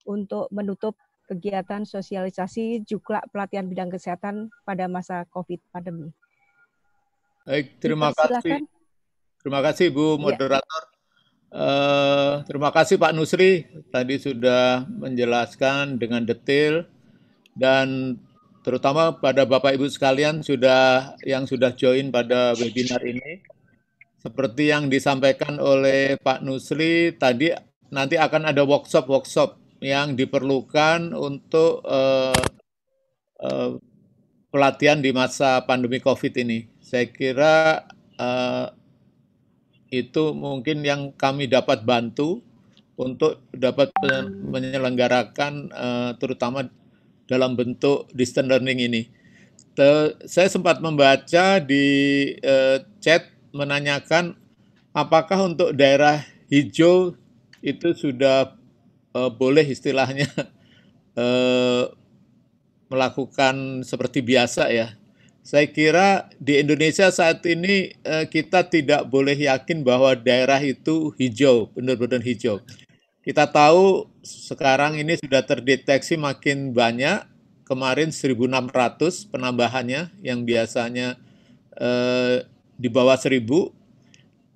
untuk menutup kegiatan sosialisasi Juklak pelatihan bidang kesehatan pada masa COVID pandemi. Baik, terima kasih. Terima kasih Bu Moderator. Terima kasih Pak Nusri, tadi sudah menjelaskan dengan detail dan terutama pada Bapak Ibu sekalian yang sudah join pada webinar ini. Seperti yang disampaikan oleh Pak Nusri tadi, nanti akan ada workshop yang diperlukan untuk pelatihan di masa pandemi COVID ini. Saya kira itu mungkin yang kami dapat bantu untuk dapat menyelenggarakan terutama dalam bentuk distance learning ini. Saya sempat membaca di chat menanyakan apakah untuk daerah hijau itu sudah boleh istilahnya melakukan seperti biasa ya. Saya kira di Indonesia saat ini kita tidak boleh yakin bahwa daerah itu hijau, benar-benar hijau. Kita tahu sekarang ini sudah terdeteksi makin banyak, kemarin 1.600 penambahannya yang biasanya di bawah 1.000.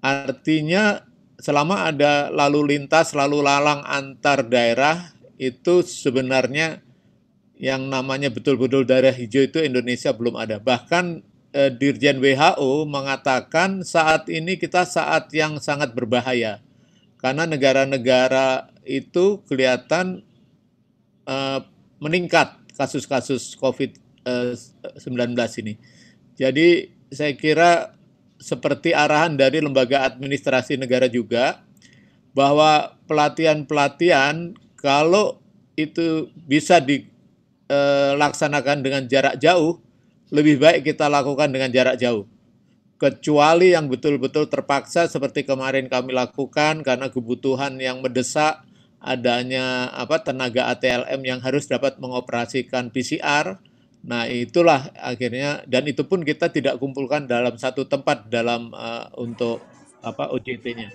Artinya selama ada lalu lintas, lalu lalang antar daerah, itu sebenarnya yang namanya betul-betul daerah hijau itu Indonesia belum ada. Bahkan Dirjen WHO mengatakan saat ini kita saat yang sangat berbahaya. Karena negara-negara itu kelihatan meningkat kasus-kasus COVID-19 ini. Jadi saya kira seperti arahan dari lembaga administrasi negara juga, bahwa pelatihan-pelatihan kalau itu bisa dilaksanakan dengan jarak jauh, lebih baik kita lakukan dengan jarak jauh. Kecuali yang betul-betul terpaksa seperti kemarin kami lakukan karena kebutuhan yang mendesak, adanya tenaga ATLM yang harus dapat mengoperasikan PCR. Nah, itulah akhirnya, dan itu pun kita tidak kumpulkan dalam satu tempat dalam untuk OJT-nya.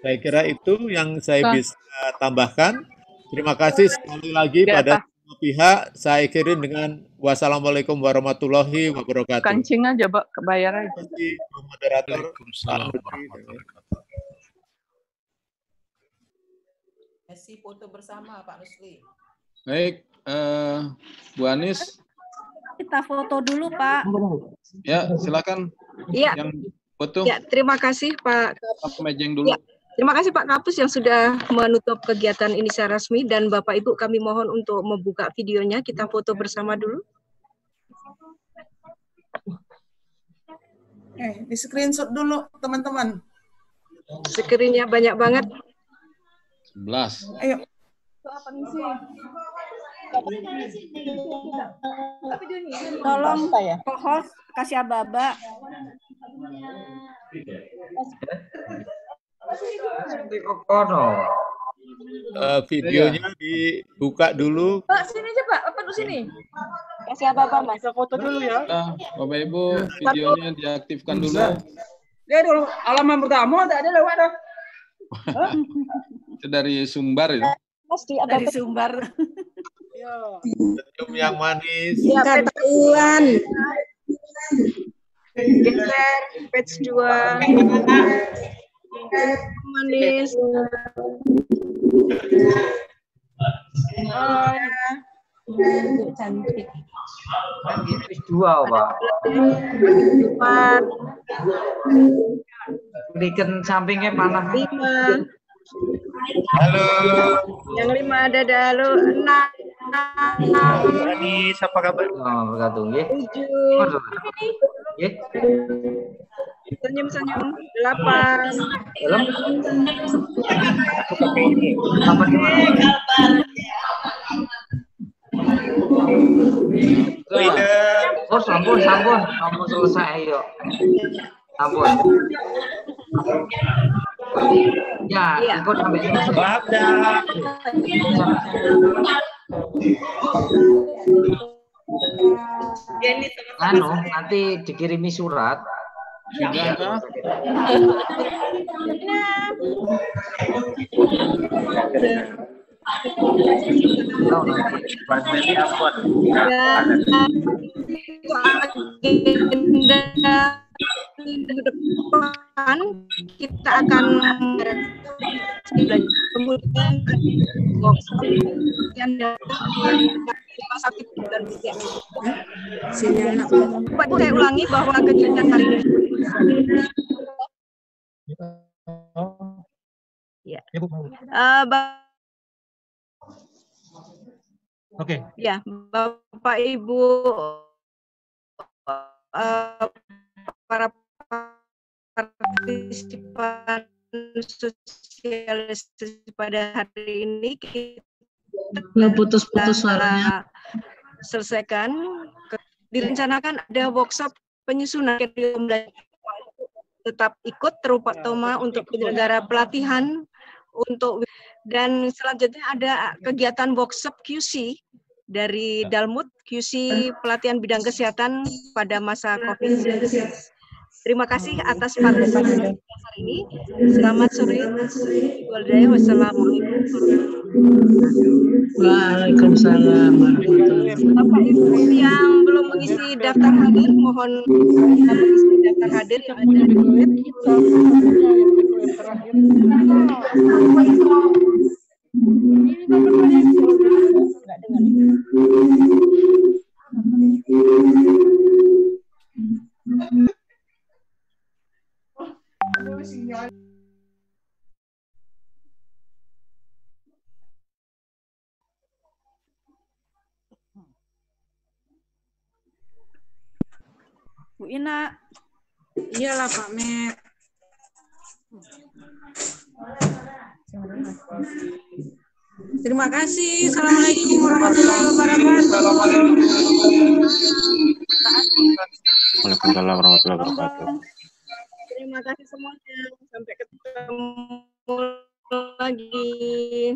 Saya kira itu yang saya bisa tambahkan. Terima kasih sekali lagi pada semua pihak. Saya akhiri dengan wassalamualaikum warahmatullahi wabarakatuh. Kancing aja, Pak, kebayar aja. Terima kasih, moderator. Waalaikumsalam warahmatullahi wabarakatuh. Sesi foto bersama Pak Nusli. Baik, Bu Anis. Kita foto dulu, Pak. Ya, silakan. Iya. Yang foto. Ya, terima kasih Pak. Mejeng dulu. Ya, terima kasih Pak Kapus yang sudah menutup kegiatan ini secara resmi, dan Bapak Ibu kami mohon untuk membuka videonya, kita foto bersama dulu. Di screenshot dulu teman-teman. Screen-nya banyak banget. 11. Ayo. Tolong co-host kasih aba-aba. Videonya dibuka dulu. Pak, sini aja Pak. Apa tuh sini? Kasih apa-apa Mas? Kita foto dulu ya. Bapak Ibu, videonya diaktifkan dulu. Ya dulu, halaman pertama ada lewat dah. Itu dari Sumbar ya. Dari Sumbar. Senyum yang manis. Ya, ketahuan. Geser, page 2. Manis. Cantik. Page 2, Pak. Berikan sampingnya panah. 5. Halo. Yang 5 ada Dalu 6. Anis, apa kabar? Wabarakatuh, nggih. 7. Nggih. Senyum-senyum 8. Belum. Aku pakai ini. Kapan gimana? Oh, sampun selesai, yuk. Sampun. Ya, ikut sampai selesai. Maaf dah. Nanti dikirimi surat. Sudah kah? Nanti upload. Minggu depan kita akan kemudian yang rumah sakit dan saya ulangi bahwa kegiatan hari ini ya. Oke. Ya, Bapak Ibu para partisipan sosialisasi pada hari ini kita putus-putus suaranya. Selesaikan. Direncanakan ada workshop penyusunan kurikulum tetap ikut terutama untuk penyelenggara pelatihan untuk dan selanjutnya ada kegiatan workshop QC dari Dalmut QC pelatihan bidang kesehatan pada masa COVID-19. Terima kasih atas partisipasi hari ini. Selamat sore. Wassalamualaikum. Waalaikumsalam warahmatullahi wabarakatuh. Bapak Ibu yang belum mengisi daftar hadir, mohon mengisi daftar hadir yang ada di web kita. Bu Ina. Iyalah Pak Met. Terima kasih. Assalamualaikum warahmatullahi wabarakatuh. Waalaikumsalam warahmatullahi wabarakatuh. Terima kasih semuanya. Sampai ketemu lagi.